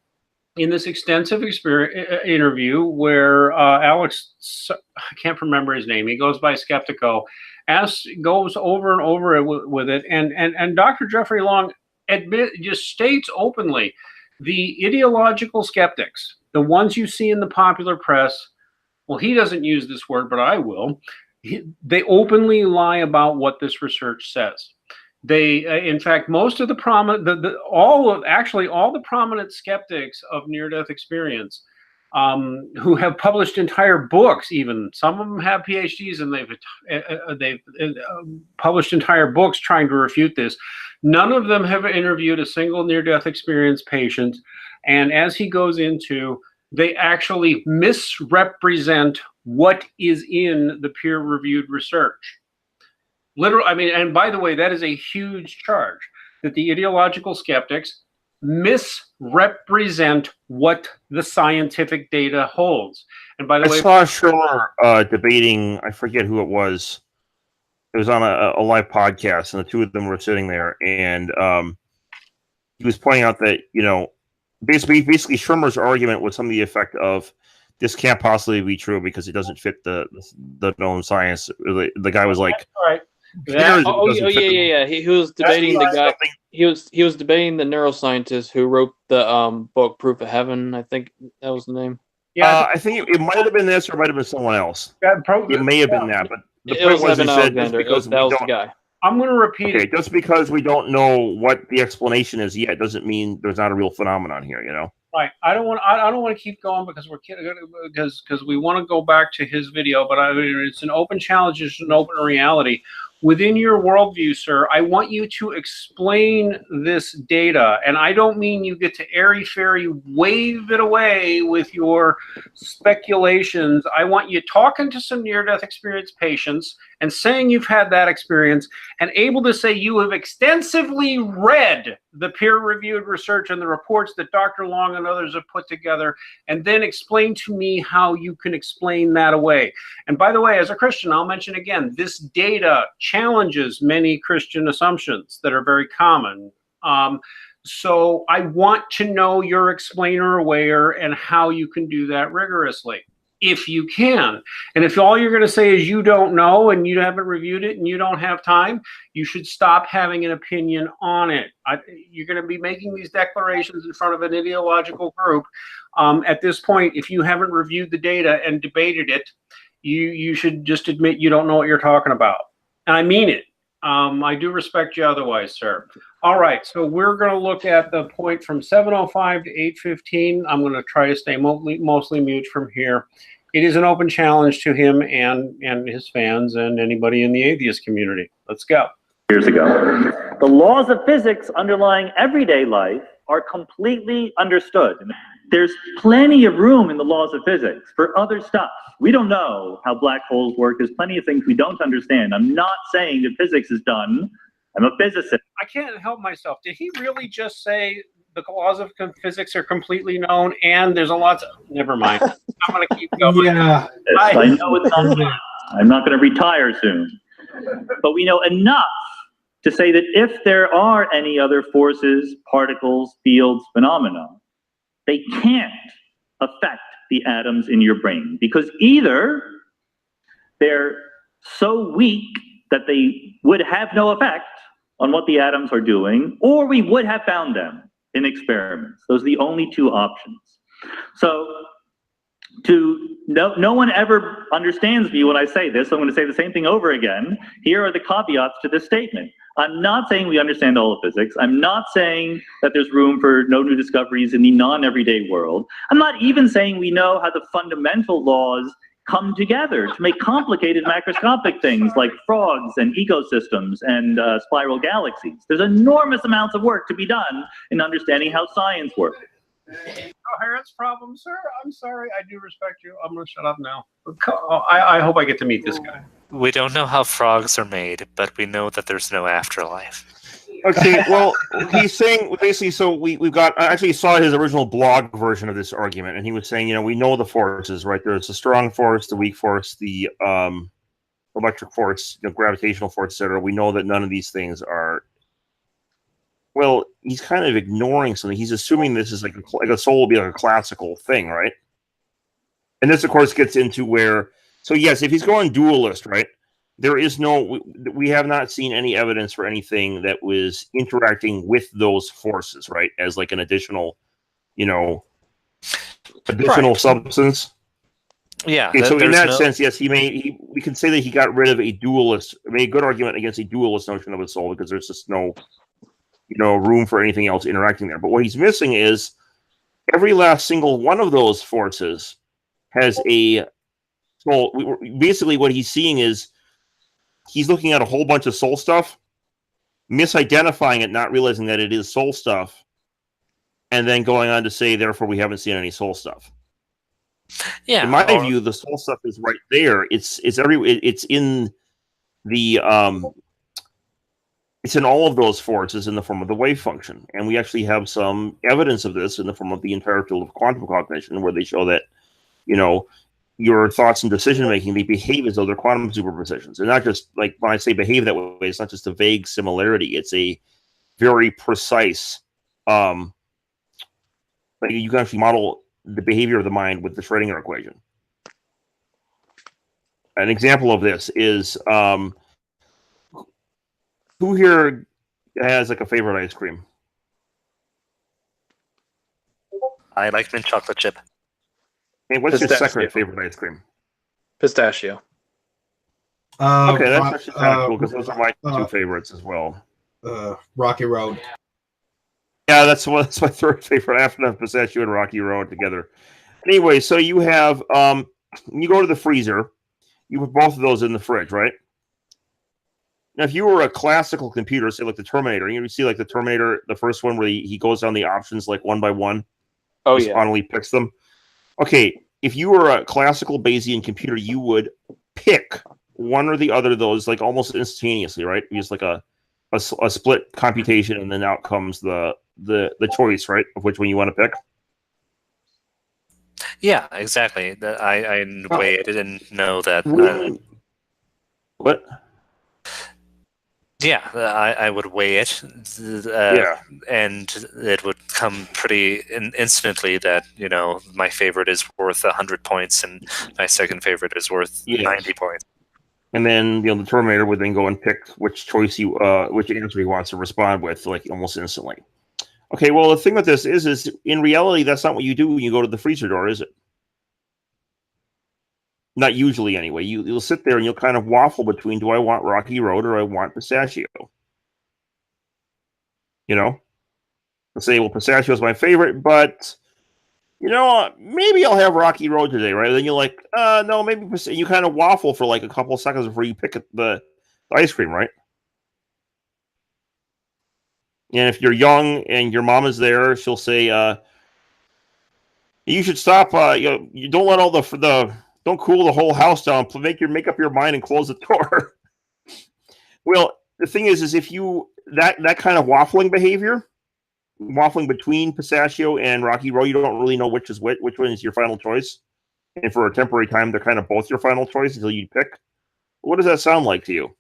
this extensive interview where Alex, I can't remember his name, he goes by Skeptiko, goes over and over with it, and Dr. Jeffrey Long just states openly, the ideological skeptics, the ones you see in the popular press, well, he doesn't use this word, but I will. They openly lie about what this research says. They, in fact, most of the prominent, all the prominent skeptics of near-death experience, who have published entire books, even some of them have PhDs, and they've published entire books trying to refute this. None of them have interviewed a single near-death experience patient, and as he goes into, they actually misrepresent what is in the peer-reviewed research. Literally, and by the way, that is a huge charge, that the ideological skeptics misrepresent what the scientific data holds. And by the way, I saw Schiller debating, I forget who it was. It was on a live podcast, and the two of them were sitting there, and he was pointing out that, basically Schirmer's argument was some of the effect of, this can't possibly be true because it doesn't fit the known science. The guy was like, right. Yeah. He was debating the guy. he was debating the neuroscientist who wrote the book Proof of Heaven. I think that was the name. Yeah, I think it might have been this, or it might have been someone else. It may have been that, but the point was, he said just because that was the guy. I'm going to repeat it. Just because we don't know what the explanation is yet doesn't mean there's not a real phenomenon here, you know. Right. I don't want to keep going because because we want to go back to his video, but it's an open challenge, it's an open reality. Within your worldview, sir, I want you to explain this data. And I don't mean you get to airy-fairy wave it away with your speculations. I want you talking to some near-death experience patients and saying you've had that experience and able to say you have extensively read the peer-reviewed research and the reports that Dr. Long and others have put together, and then explain to me how you can explain that away. And by the way, as a Christian, I'll mention again, this data challenges many Christian assumptions that are very common. So I want to know your explainer aware and how you can do that rigorously, if you can. And if all you're going to say is you don't know and you haven't reviewed it and you don't have time, you should stop having an opinion on it. You're going to be making these declarations in front of an ideological group. At this point, if you haven't reviewed the data and debated it, you should just admit you don't know what you're talking about. And I mean it. I do respect you otherwise, sir. All right, so we're going to look at the point from 7:05 to 8:15. I'm going to try to stay mostly mute from here. It is an open challenge to him and his fans and anybody in the atheist community. Let's go. Years ago. The laws of physics underlying everyday life are completely understood. There's plenty of room in the laws of physics for other stuff. We don't know how black holes work. There's plenty of things we don't understand. I'm not saying that physics is done. I'm a physicist. I can't help myself. Did he really just say the laws of physics are completely known and there's a lot of... Never mind. I'm going to keep going. Yeah. I know it's not. I'm not going to retire soon. But we know enough to say that if there are any other forces, particles, fields, phenomena, they can't affect the atoms in your brain, because either they're so weak that they would have no effect on what the atoms are doing, or we would have found them in experiments. Those are the only two options. So no one ever understands me when I say this. So I'm going to say the same thing over again. Here are the caveats to this statement. I'm not saying we understand all of physics. I'm not saying that there's room for no new discoveries in the non-everyday world. I'm not even saying we know how the fundamental laws come together to make complicated macroscopic things like frogs and ecosystems and spiral galaxies. There's enormous amounts of work to be done in understanding how science works. Coherence problem, sir? I'm sorry. I do respect you. I'm going to shut up now. I hope I get to meet this guy. We don't know how frogs are made, but we know that there's no afterlife. Okay, well, he's saying basically. So we've got. I actually saw his original blog version of this argument, and he was saying, we know the forces, right? There's the strong force, the weak force, the electric force, gravitational force, etc. We know that none of these things are. Well, he's kind of ignoring something. He's assuming this is like a soul will be like a classical thing, right? And this, of course, gets into where. So yes, if he's going dualist, right? There is we have not seen any evidence for anything that was interacting with those forces, right? As like an additional, substance. Yeah. Okay, so in that sense, yes, we can say that he got rid of a dualist, made a good argument against a dualist notion of a soul, because there's just no, room for anything else interacting there. But what he's missing is every last single one of those forces has a soul. Basically, what he's seeing is he's looking at a whole bunch of soul stuff, misidentifying it, not realizing that it is soul stuff, and then going on to say, therefore, we haven't seen any soul stuff. Yeah. In my view, the soul stuff is right there. It's in the it's in all of those forces in the form of the wave function, and we actually have some evidence of this in the form of the entire field of quantum cognition, where they show that your thoughts and decision making, they behave as though they're quantum superpositions. And not just like when I say behave that way, it's not just a vague similarity. It's a very precise, like you can actually model the behavior of the mind with the Schrödinger equation. An example of this is who here has like a favorite ice cream? I like mint chocolate chip. And what's your Pistachio. second favorite ice cream? Pistachio. Okay, that's actually kind of cool because those are my two favorites as well. Rocky Road. Yeah, that's my third favorite after the Pistachio and Rocky Road together. Anyway, so you have you go to the freezer, you put both of those in the fridge, right? Now, if you were a classical computer, say like the Terminator, you see like the Terminator, the first one where he goes down the options like one by one. Oh, just yeah. finally picks them. Okay, if you were a classical Bayesian computer, you would pick one or the other of those like almost instantaneously, right? Use like a split computation, and then out comes the choice, right, of which one you want to pick. Yeah, exactly. I waited and know that. What? Yeah, I would weigh it, and it would come pretty instantly that, you know, my favorite is worth 100 points and my second favorite is worth 90 points. And then, you know, the Terminator would then go and pick which choice which answer he wants to respond with, like almost instantly. Okay, well, the thing with this is in reality, that's not what you do when you go to the freezer door, is it? Not usually, anyway. You'll sit there and you'll kind of waffle between, do I want Rocky Road or I want Pistachio? You know? I'll say, well, Pistachio is my favorite, but, you know, maybe I'll have Rocky Road today, right? And then you're like, no, maybe you kind of waffle for like a couple of seconds before you pick the ice cream, right? And if you're young and your mom is there, she'll say, you should stop, you don't let all don't cool the whole house down. Make up your mind and close the door. Well, the thing is if you that kind of waffling behavior, waffling between Pistachio and Rocky Road, you don't really know which one is your final choice. And for a temporary time, they're kind of both your final choice until you pick. What does that sound like to you?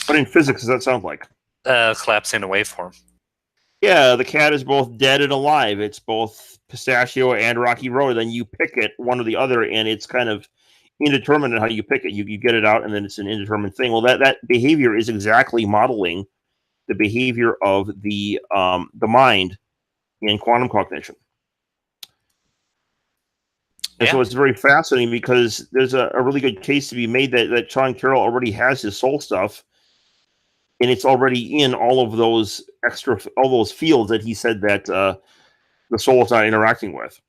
What in physics does that sound like? Collapsing a waveform. Yeah, the cat is both dead and alive. It's both Pistachio and Rocky Road. Then you pick it, one or the other, and it's kind of indeterminate how you pick it. You get it out, and then it's an indeterminate thing. Well, that behavior is exactly modeling the behavior of the mind in quantum cognition. And so it's very fascinating because there's a really good case to be made that Sean Carroll already has his soul stuff, and it's already in all of those fields that he said that the soul is not interacting with.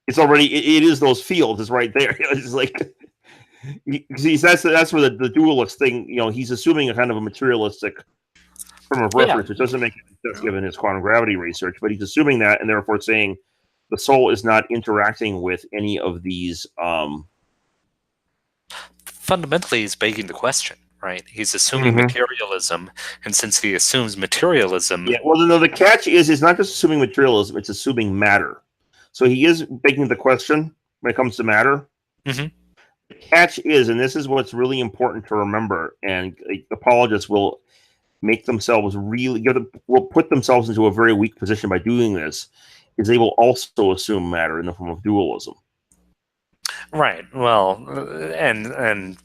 It's already, it is those fields. It's right there. It's like, that's where the dualist thing, you know, he's assuming a kind of a materialistic frame of reference, which doesn't make any sense given his quantum gravity research, but he's assuming that and therefore saying the soul is not interacting with any of these. Fundamentally, he's begging the question. Right, he's assuming materialism, and since he assumes materialism, the catch is not just assuming materialism; it's assuming matter. So he is making the question when it comes to matter. The catch is, and this is what's really important to remember, and apologists will make themselves will put themselves into a very weak position by doing this. Is they will also assume matter in the form of dualism. Right. Well, and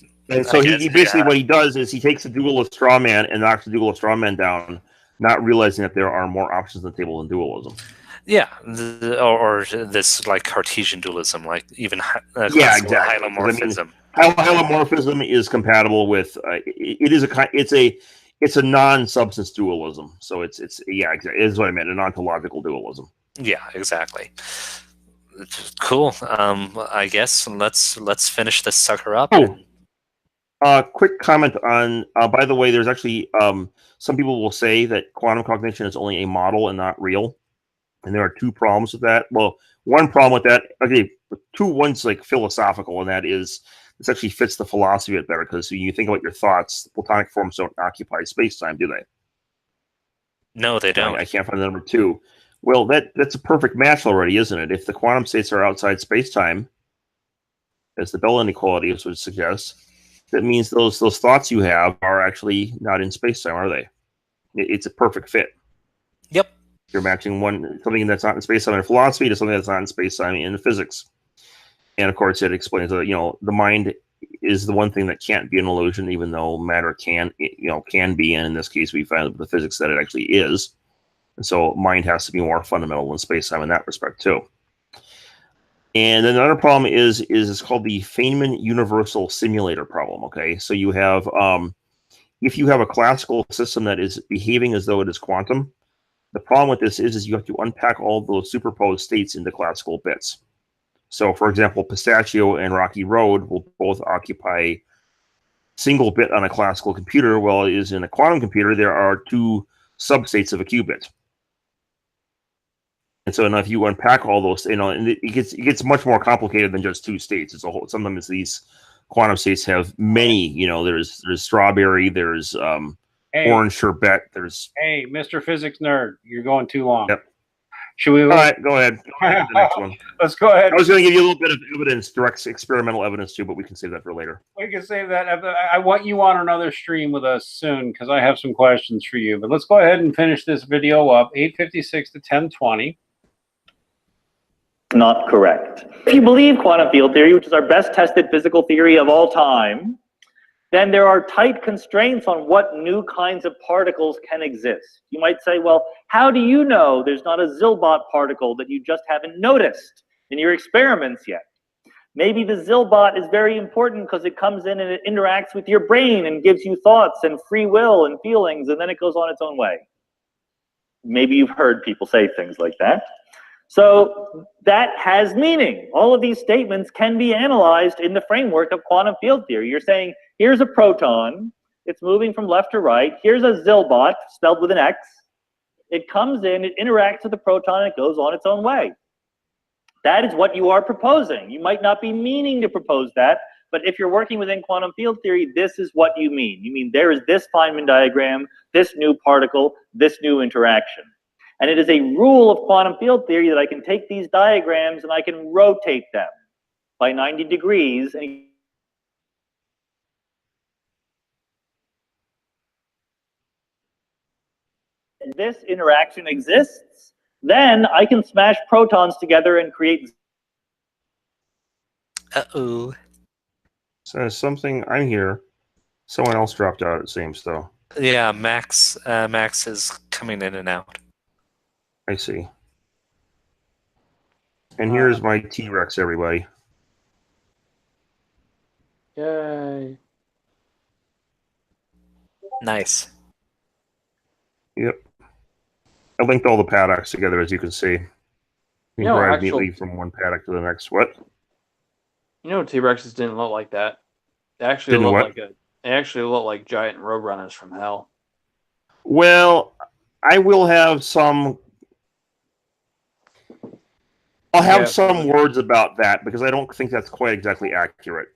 so he basically what he does is he takes a dualist straw man and knocks the dualist straw man down, not realizing that there are more options on the table than dualism. Yeah, or this like Cartesian dualism, like even exactly. Hylomorphism. Hylomorphism is compatible with it's a non-substance dualism. So it's exactly. Is what I meant, an ontological dualism. Yeah, exactly. Cool. I guess let's finish this sucker up. Quick comment on. By the way, there's actually some people will say that quantum cognition is only a model and not real, and there are two problems with that. Well, one problem with that. Okay, one's like philosophical, and that is this actually fits the philosophy a bit better because when you think about your thoughts, Platonic forms don't occupy space-time, do they? No, they don't. I can't find the number two. Well, that's a perfect match already, isn't it? If the quantum states are outside space-time, as the Bell inequality would suggest, that means those thoughts you have are actually not in space-time, are they? It's a perfect fit. Yep. You're matching something that's not in space-time in philosophy to something that's not in space-time in physics. And of course, it explains that the mind is the one thing that can't be an illusion, even though matter can be, and in this case we found with the physics that it actually is. And so mind has to be more fundamental than space-time in that respect too. And then another problem is it's called the Feynman universal simulator problem. Okay, so you have if you have a classical system that is behaving as though it is quantum, the problem with this is you have to unpack all those superposed states into classical bits. So, for example, Pistachio and Rocky Road will both occupy single bit on a classical computer, while it is in a quantum computer, there are two substates of a qubit. And so now if you unpack all those, and it gets much more complicated than just two states. It's a whole. Sometimes these quantum states have many. There's strawberry, there's orange sherbet, there's. Hey, Mr. Physics nerd, you're going too long. Yep. Should we? All right, go ahead. Go ahead to the next one. Let's go ahead. I was going to give you a little bit of evidence, direct experimental evidence too, but we can save that for later. We can save that. I want you on another stream with us soon because I have some questions for you. But let's go ahead and finish this video up. 8:56 to 10:20. Not correct. If you believe quantum field theory, which is our best tested physical theory of all time, then there are tight constraints on what new kinds of particles can exist. You might say, well, how do you know there's not a Zilbot particle that you just haven't noticed in your experiments yet? Maybe the Zilbot is very important because it comes in and it interacts with your brain and gives you thoughts and free will and feelings, and then it goes on its own way. Maybe you've heard people say things like that. So that has meaning. All of these statements can be analyzed in the framework of quantum field theory. You're saying, here's a proton, it's moving from left to right. Here's a Zilbot, spelled with an X. It comes in, it interacts with the proton, and it goes on its own way. That is what you are proposing. You might not be meaning to propose that, but if you're working within quantum field theory, this is what you mean. You mean there is this Feynman diagram, this new particle, this new interaction. And it is a rule of quantum field theory that I can take these diagrams and I can rotate them by 90 degrees. And this interaction exists, then I can smash protons together and create. Uh-oh. So something, I'm here. Someone else dropped out, it seems, though. Yeah, Max is coming in and out. I see. And here's my T-Rex, everybody. Yay. Nice. Yep. I linked all the paddocks together, as you can see. You can drive immediately from one paddock to the next. What? T-Rexes didn't look like that. They actually look like giant roadrunners from hell. Well, I will have some. I'll have some words about that because I don't think that's quite exactly accurate.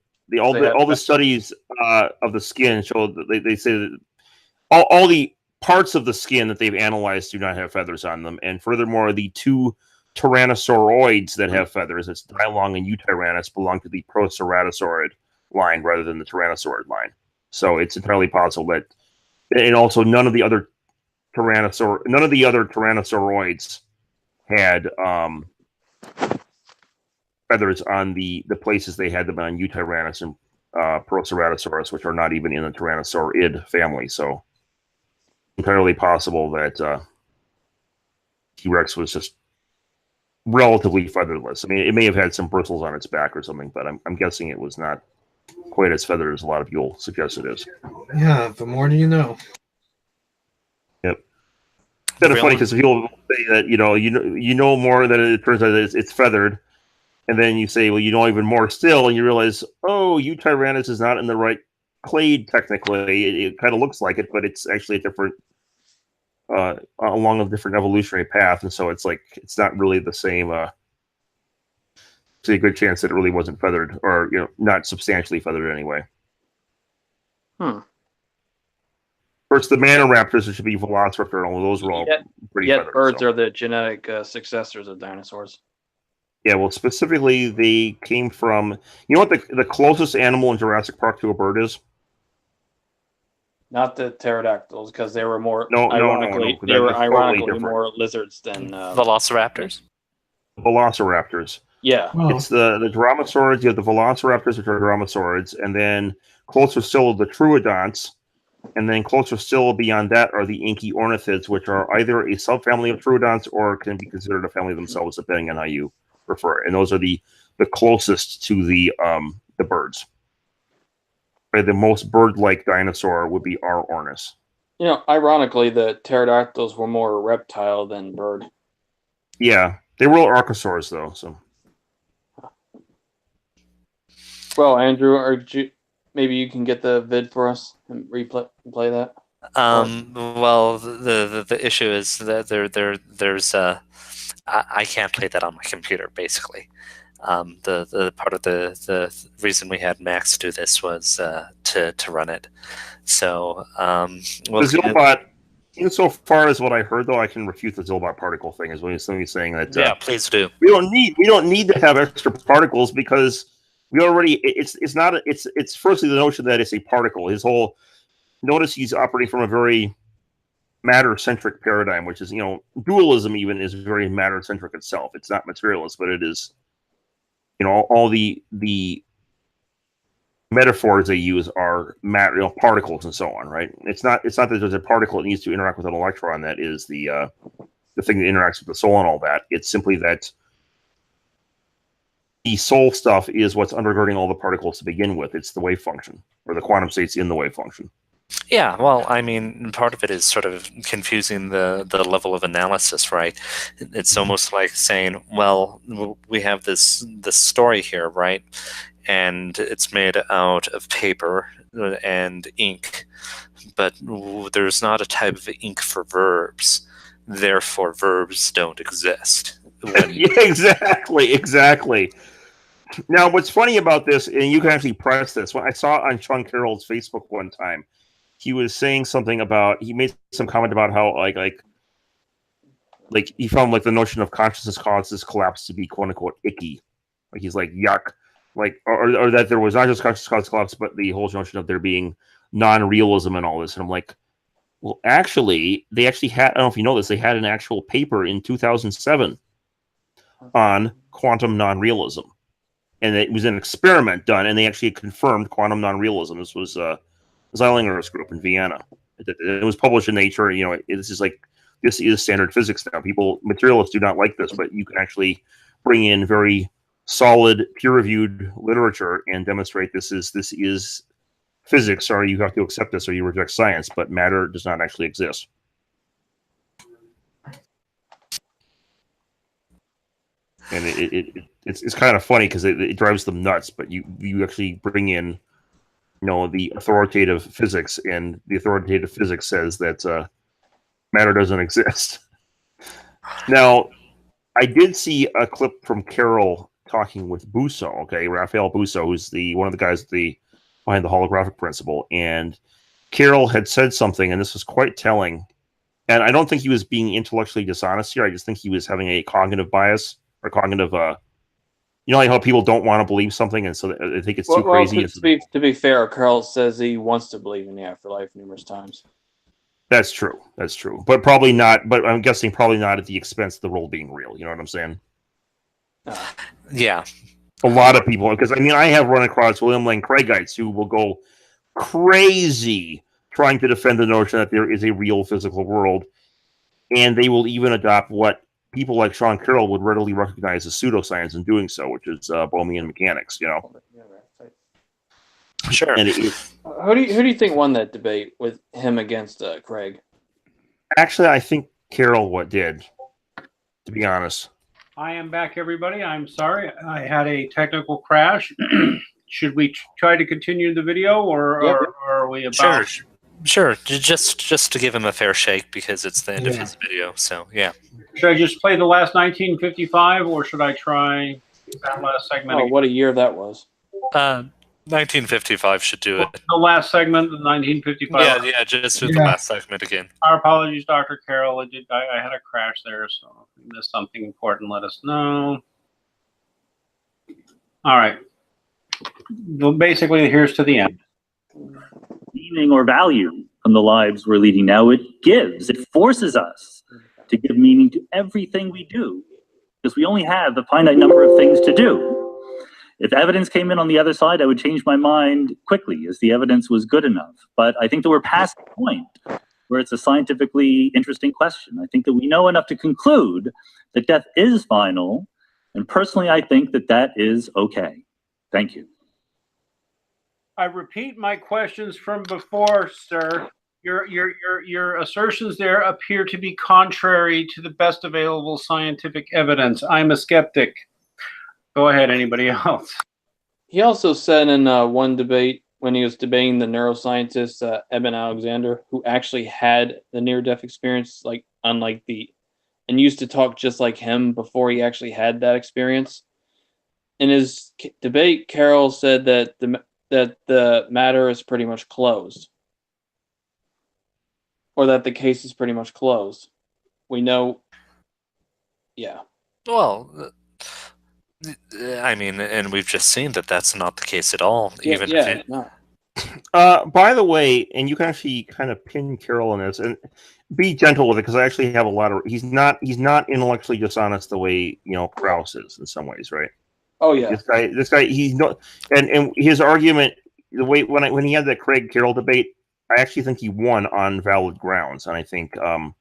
All the studies of the skin show that they say that all the parts of the skin that they've analyzed do not have feathers on them, and furthermore, the two tyrannosauroids that have feathers, it's Dilong and Eutyrannus, belong to the Proceratosaurid line rather than the Tyrannosaurid line. So it's entirely possible that, and also none of the other tyrannosauroids had feathers on the places they had them on Eutyrannus and Proceratosaurus, which are not even in the Tyrannosaurid family. So entirely possible that T-Rex was just relatively featherless. I mean, it may have had some bristles on its back or something, but I'm guessing it was not quite as feathered as a lot of you will suggest it is. Yeah, the more you know. Yep. It's kind of funny because people say that you know more than it turns out it's feathered, and then you say, well, you know even more still, and you realize, oh, Eutyrannus is not in the right clade technically. It kind of looks like it, but it's actually a different along a different evolutionary path, and so it's like it's not really the same. There's a good chance that it really wasn't feathered, or not substantially feathered anyway. Of course, the Manoraptors, it should be Velociraptor, and all those were all pretty feathered. Birds are the genetic successors of dinosaurs. Yeah, well, specifically, they came from. You know what the closest animal in Jurassic Park to a bird is? Not the pterodactyls, because they were more no, ironically they were ironically more lizards than Velociraptors. Velociraptors. Yeah. Well, It's the dromaeosaurs, you have the velociraptors, which are dromaeosaurs, and then closer still the troodonts, and then closer still beyond that are the inky ornithids, which are either a subfamily of troodonts or can be considered a family themselves, depending on how you refer. And those are the closest to the birds. Right, the most bird-like dinosaur would be our Ornis. You know, ironically, the pterodactyls were more reptile than bird. Yeah, they were all archosaurs though. So, well, Andrew, maybe you can get the vid for us and play that. Well, the issue is that there's I can't play that on my computer. Basically, the part of the reason we had Max do this was to run it. So the Zilbot. Insofar as what I heard, though, I can refute the Zilbot particle thing. Is when he's saying that. Yeah, please do. We don't need to have extra particles because we already. It's firstly the notion that it's a particle. His whole notice he's operating from a very matter-centric paradigm, which is dualism even is very matter-centric itself. It's not materialist, but it is. All the metaphors they use are matter, particles and so on, right? It's not that there's a particle that needs to interact with an electron that is the thing that interacts with the soul and all that. It's simply that the soul stuff is what's undergirding all the particles to begin with. It's the wave function, or the quantum states in the wave function. Yeah, well, I mean, part of it is sort of confusing the level of analysis, right? It's almost like saying, well, we have this story here, right? And it's made out of paper and ink, but there's not a type of ink for verbs. Therefore, verbs don't exist. Yeah, exactly. Now, what's funny about this, and you can actually press this, when I saw on Sean Carroll's Facebook one time, he was saying something about, he made some comment about how like he found the notion of consciousness causes collapse to be quote unquote icky. Like he's like, yuck. Or that there was not just conscious cause collapse, but the whole notion of there being non-realism and all this. And I'm like, well, actually, they actually had, I don't know if you know this, they had an actual paper in 2007 on quantum non-realism. And it was an experiment done, and they actually confirmed quantum non-realism. This was Zeilinger's group in Vienna. It was published in Nature. This is standard physics now. Materialists do not like this, but you can actually bring in very solid peer-reviewed literature and demonstrate this is physics, or you have to accept this or you reject science, but matter does not actually exist. And it's kind of funny because it drives them nuts, but you actually bring in the authoritative physics, and the authoritative physics says that matter doesn't exist. Now, I did see a clip from Carroll talking with Busso, Raphael Busso, who's one of the guys behind the holographic principle, and Carroll had said something, and this was quite telling. And I don't think he was being intellectually dishonest here. I just think he was having a cognitive bias or cognitive, like how people don't want to believe something, and so they think it's too crazy. To be fair, Carroll says he wants to believe in the afterlife numerous times. That's true, but probably not. But I'm guessing probably not at the expense of the world being real. You know what I'm saying? Yeah, a lot of people, because I have run across William Lane Craigites who will go crazy trying to defend the notion that there is a real physical world, and they will even adopt what people like Sean Carroll would readily recognize as pseudoscience in doing so, which is Bohmian mechanics. Sure. And who do you think won that debate with him against Craig? Actually, I think Carroll did, to be honest. I am back, everybody. I'm sorry. I had a technical crash. Should we try to continue the video, or are we about? Sure. Just to give him a fair shake, because it's the end of his video. So, yeah. Should I just play the last 1955, or should I try that last segment? Oh, what a year that was. 1955 should do it. The last segment, the 1955. Yeah, just do the last segment again. Our apologies, Dr. Carroll. I had a crash there, so if you missed something important, let us know. All right. Well, basically, here's to the end. Meaning or value from the lives we're leading now, it forces us to give meaning to everything we do, because we only have a finite number of things to do. If evidence came in on the other side, I would change my mind quickly as the evidence was good enough. But I think that we're past the point where it's a scientifically interesting question. I think that we know enough to conclude that death is final, and personally, I think that that is okay. Thank you. I repeat my questions from before, sir. Your assertions there appear to be contrary to the best available scientific evidence. I'm a skeptic. Go ahead, anybody else? He also said in one debate when he was debating the neuroscientist Eben Alexander, who actually had the near-death experience, like unlike and used to talk just like him before he actually had that experience. In his debate, Carroll said that the matter is pretty much closed, or that the case is pretty much closed. We know, yeah. Well, I mean, and we've just seen that that's not the case at all. No. By the way, and you can actually kind of pin Carroll in this, and be gentle with it, because I actually have a lot of. He's not intellectually dishonest the way Krauss is in some ways, right? Oh yeah. This guy, he's not, and his argument, the way when he had that Craig Carroll debate, I actually think he won on valid grounds, and I think I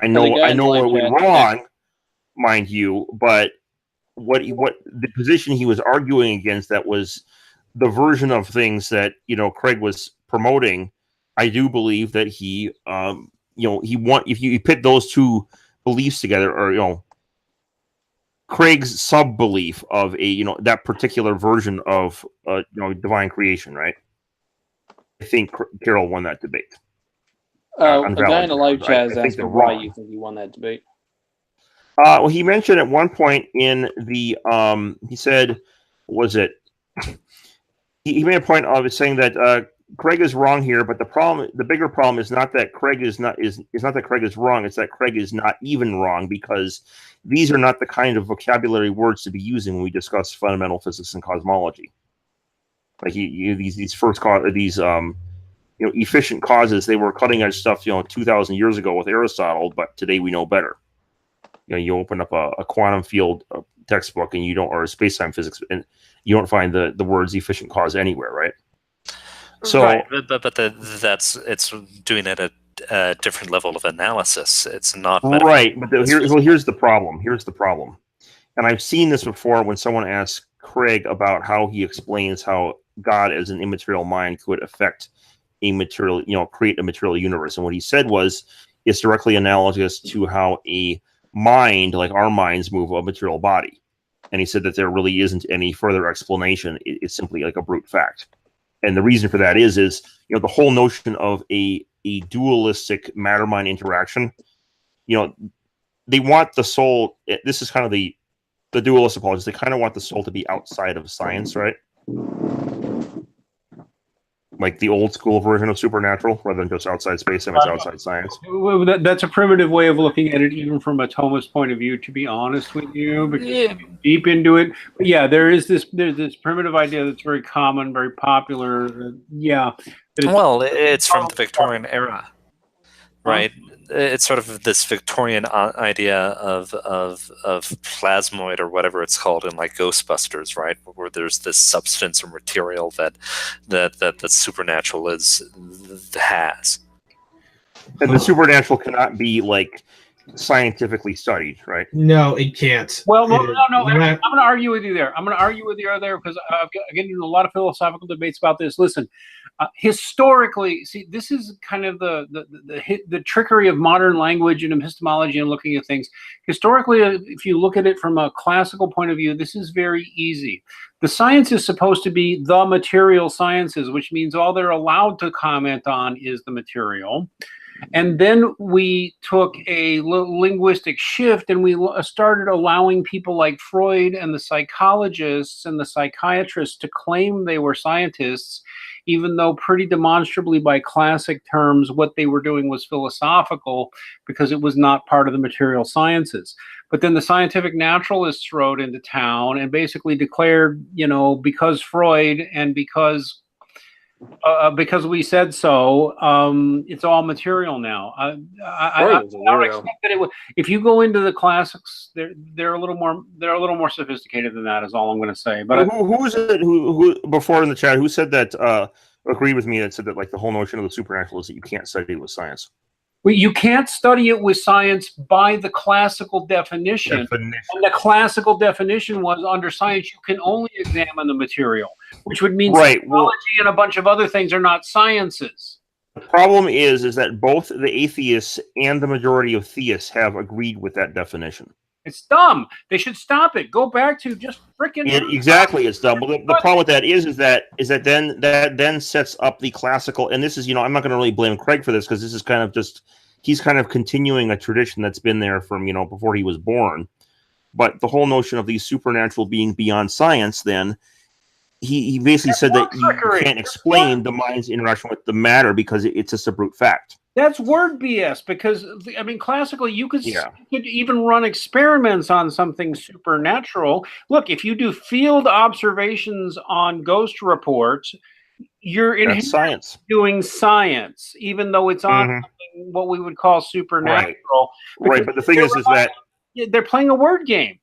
know it went wrong, mind you, but what the position he was arguing against, that was the version of things that Craig was promoting. I do believe that he if you put those two beliefs together, or Craig's sub belief of that particular version of divine creation, right? I think Carroll won that debate. A guy in the live chat is asking why you think he won that debate. Well, he mentioned at one point in the he said, was it? He made a point of saying that Craig is wrong here, but the bigger problem is not that Craig is not that Craig is wrong. It's that Craig is not even wrong, because these are not the kind of vocabulary words to be using when we discuss fundamental physics and cosmology. Like these first efficient causes, they were cutting edge stuff 2,000 years ago with Aristotle, but today we know better. You open up a quantum field textbook and or space-time physics, and you don't find the words efficient cause anywhere, right? So, right, but it's doing it at a different level of analysis. It's not right. But here's the problem. And I've seen this before when someone asks Craig about how he explains how God as an immaterial mind could affect a material, create a material universe. And what he said was, it's directly analogous to how a mind, like our minds, move a material body. And he said that there really isn't any further explanation. It's simply like a brute fact. And the reason for that is the whole notion of a dualistic matter-mind interaction. They want the soul. This is kind of the dualist apologists. They kind of want the soul to be outside of science, right? Like the old school version of supernatural, rather than just outside space and it's outside science. That's a primitive way of looking at it, even from a Thomist point of view, to be honest with you, because you get deep into it. But yeah, there's this primitive idea that's very common, very popular. It's from the Victorian era, right? It's sort of this Victorian idea of plasmoid, or whatever it's called in like Ghostbusters, right? Where there's this substance or material that supernatural has. And the supernatural cannot be like scientifically studied, right? No, it can't. Well, no. I'm going to argue with you there. Because I've getting into a lot of philosophical debates about this. Listen, historically, see, this is kind of the trickery of modern language and epistemology and looking at things. Historically, if you look at it from a classical point of view, this is very easy. The science is supposed to be the material sciences, which means all they're allowed to comment on is the material. And then we took a linguistic shift, and we started allowing people like Freud and the psychologists and the psychiatrists to claim they were scientists, even though pretty demonstrably by classic terms what they were doing was philosophical, because it was not part of the material sciences. But then the scientific naturalists rode into town and basically declared, because Freud and because because we said so. It's all material now. I don't expect that it would. If you go into the classics, they're a little more sophisticated than that. Is all I'm going to say. But who was it? Who before in the chat? Who said that? Agreed with me that said that like the whole notion of the supernatural is that you can't study it with science. Well, you can't study it with science by the classical definition. And the classical definition was under science you can only examine the material, which would mean psychology and a bunch of other things are not sciences. The problem is that both the atheists and the majority of theists have agreed with that definition. It's dumb. They should stop it. Go back to just freaking. Exactly, it's dumb. Well, the problem with that is that then sets up the classical. And this is, I'm not going to really blame Craig for this because this is kind of just he's kind of continuing a tradition that's been there from before he was born. But the whole notion of the supernatural being beyond science, then he basically said that you can't explain the mind's interaction with the matter because it's just a brute fact. That's word BS because, classically, you could even run experiments on something supernatural. Look, if you do field observations on ghost reports, you're doing science, even though it's on what we would call supernatural. Right, but the thing is that they're playing a word game.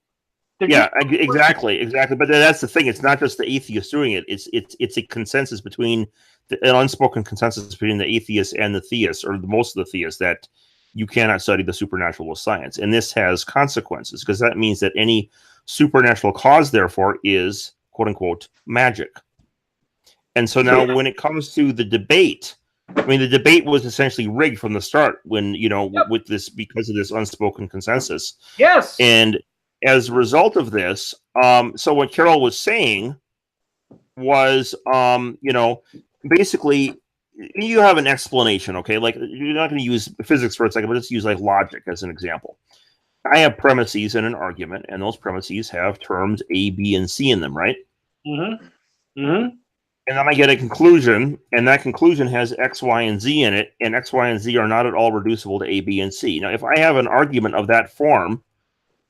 Exactly. But that's the thing. It's not just the atheists doing it. It's a consensus between an unspoken consensus between the atheists and the theists, or most of the theists, that you cannot study the supernatural with science. And this has consequences because that means that any supernatural cause, therefore, is quote unquote magic. And so now when it comes to the debate, the debate was essentially rigged from the start when, with this, because of this unspoken consensus. Yes. And as a result of this, so what Carroll was saying was, basically, you have an explanation, okay? Like, you're not going to use physics for a second, but just use, like, logic as an example. I have premises in an argument, and those premises have terms A, B, and C in them, right? Mm-hmm. Mm-hmm. And then I get a conclusion, and that conclusion has X, Y, and Z in it, and X, Y, and Z are not at all reducible to A, B, and C. Now, if I have an argument of that form,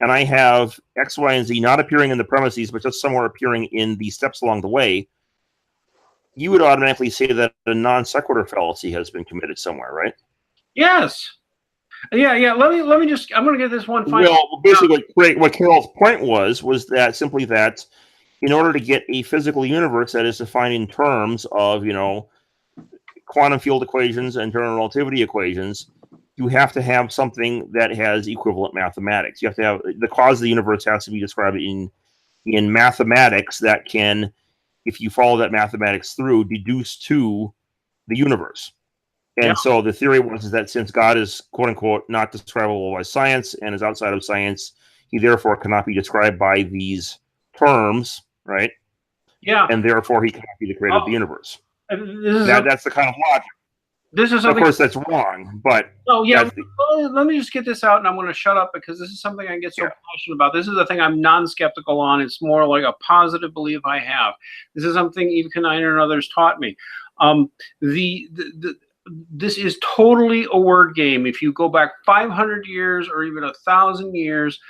and I have X, Y, and Z not appearing in the premises, but just somewhere appearing in the steps along the way, you would automatically say that a non sequitur fallacy has been committed somewhere, right? Yes. Yeah. Let me just. I'm going to get this one final. Well, basically, what Carroll's point was that simply that in order to get a physical universe that is defined in terms of quantum field equations and general relativity equations, you have to have something that has equivalent mathematics. You have to have the cause of the universe has to be described in mathematics that can, if you follow that mathematics through, deduce to the universe. And so the theory was that since God is quote unquote not describable by science and is outside of science, he therefore cannot be described by these terms, right? Yeah. And therefore he cannot be the creator of the universe. That's the kind of logic. This is something, of course, that's wrong, but let me just get this out, and I'm going to shut up because this is something I get so passionate about. This is the thing I'm non-skeptical on. It's more like a positive belief I have. This is something Eve Kaniner and others taught me. This is totally a word game. If you go back 500 years or even 1,000 years,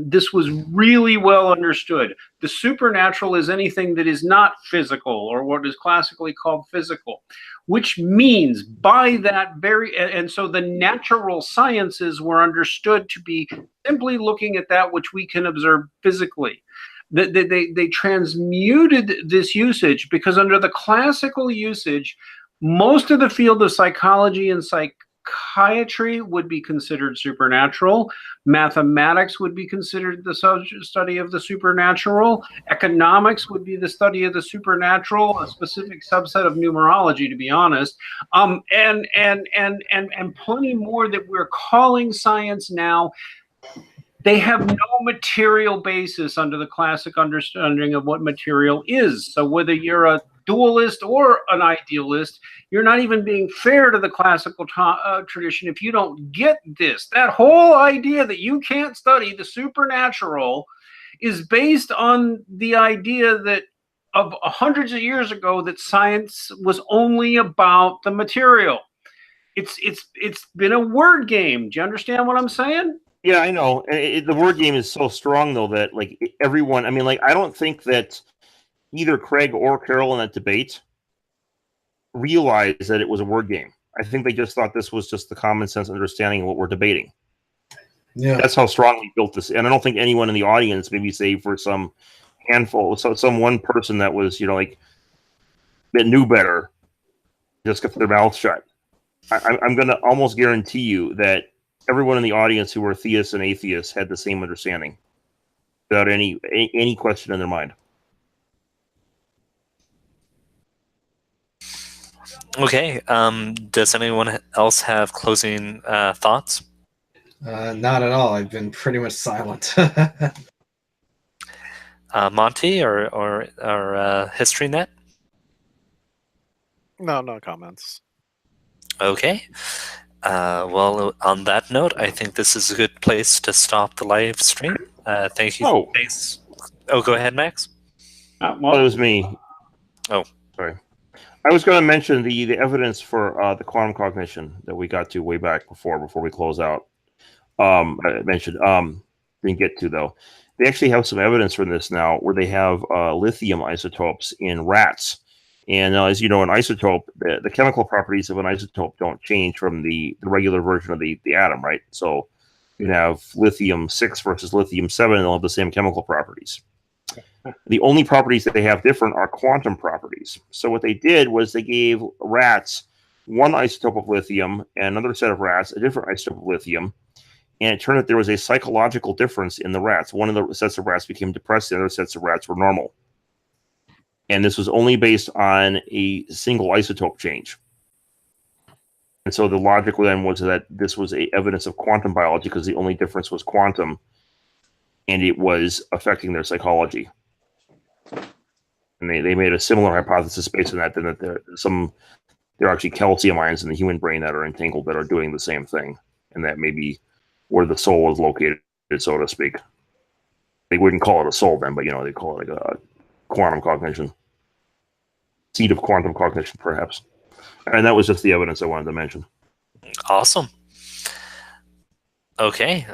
this was really well understood. The supernatural is anything that is not physical, or what is classically called physical, which means by that and so the natural sciences were understood to be simply looking at that which we can observe physically. They transmuted this usage because under the classical usage, most of the field of psychology and psychiatry would be considered supernatural. Mathematics would be considered the study of the supernatural. Economics would be the study of the supernatural, a specific subset of numerology, to be honest. And plenty more that we're calling science now. They have no material basis under the classic understanding of what material is. So whether you're a dualist or an idealist, you're not even being fair to the classical tradition if you don't get this. That whole idea that you can't study the supernatural is based on the idea that of hundreds of years ago that science was only about the material. It's been a word game. Do you understand what I'm saying? Yeah, I know. The word game is so strong, though, that everyone. I don't think that either Craig or Carroll in that debate realize that it was a word game. I think they just thought this was just the common sense understanding of what we're debating. Yeah. That's how strongly built this. And I don't think anyone in the audience, maybe save for some handful, some one person that was, that knew better, just kept their mouth shut. I'm going to almost guarantee you that everyone in the audience who were theists and atheists had the same understanding without any question in their mind. Okay. Does anyone else have closing thoughts? Not at all. I've been pretty much silent. Monty or HistoryNet? No comments. Okay. Well, on that note, I think this is a good place to stop the live stream. Thank you. Oh. Thanks. Oh, go ahead, Max. Well, it was me. Oh. Sorry. I was going to mention the evidence for the quantum cognition that we got to way back before we close out. I mentioned didn't get to though. They actually have some evidence for this now, where they have lithium isotopes in rats. And as you know, an isotope, the chemical properties of an isotope don't change from the regular version of the atom, right? So you have lithium-6 versus lithium-7, and they'll have the same chemical properties. The only properties that they have different are quantum properties. So what they did was they gave rats one isotope of lithium and another set of rats a different isotope of lithium. And it turned out there was a psychological difference in the rats. One of the sets of rats became depressed, the other sets of rats were normal. And this was only based on a single isotope change. And so the logic then was that this was evidence of quantum biology because the only difference was quantum, and it was affecting their psychology. And they made a similar hypothesis based on that, that there are actually calcium ions in the human brain that are entangled that are doing the same thing, and that maybe where the soul is located, so to speak. They wouldn't call it a soul then, but they call it like a quantum cognition. Seed of quantum cognition, perhaps. And that was just the evidence I wanted to mention. Awesome. Okay.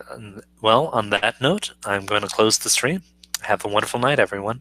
Well, on that note, I'm going to close the stream. Have a wonderful night, everyone.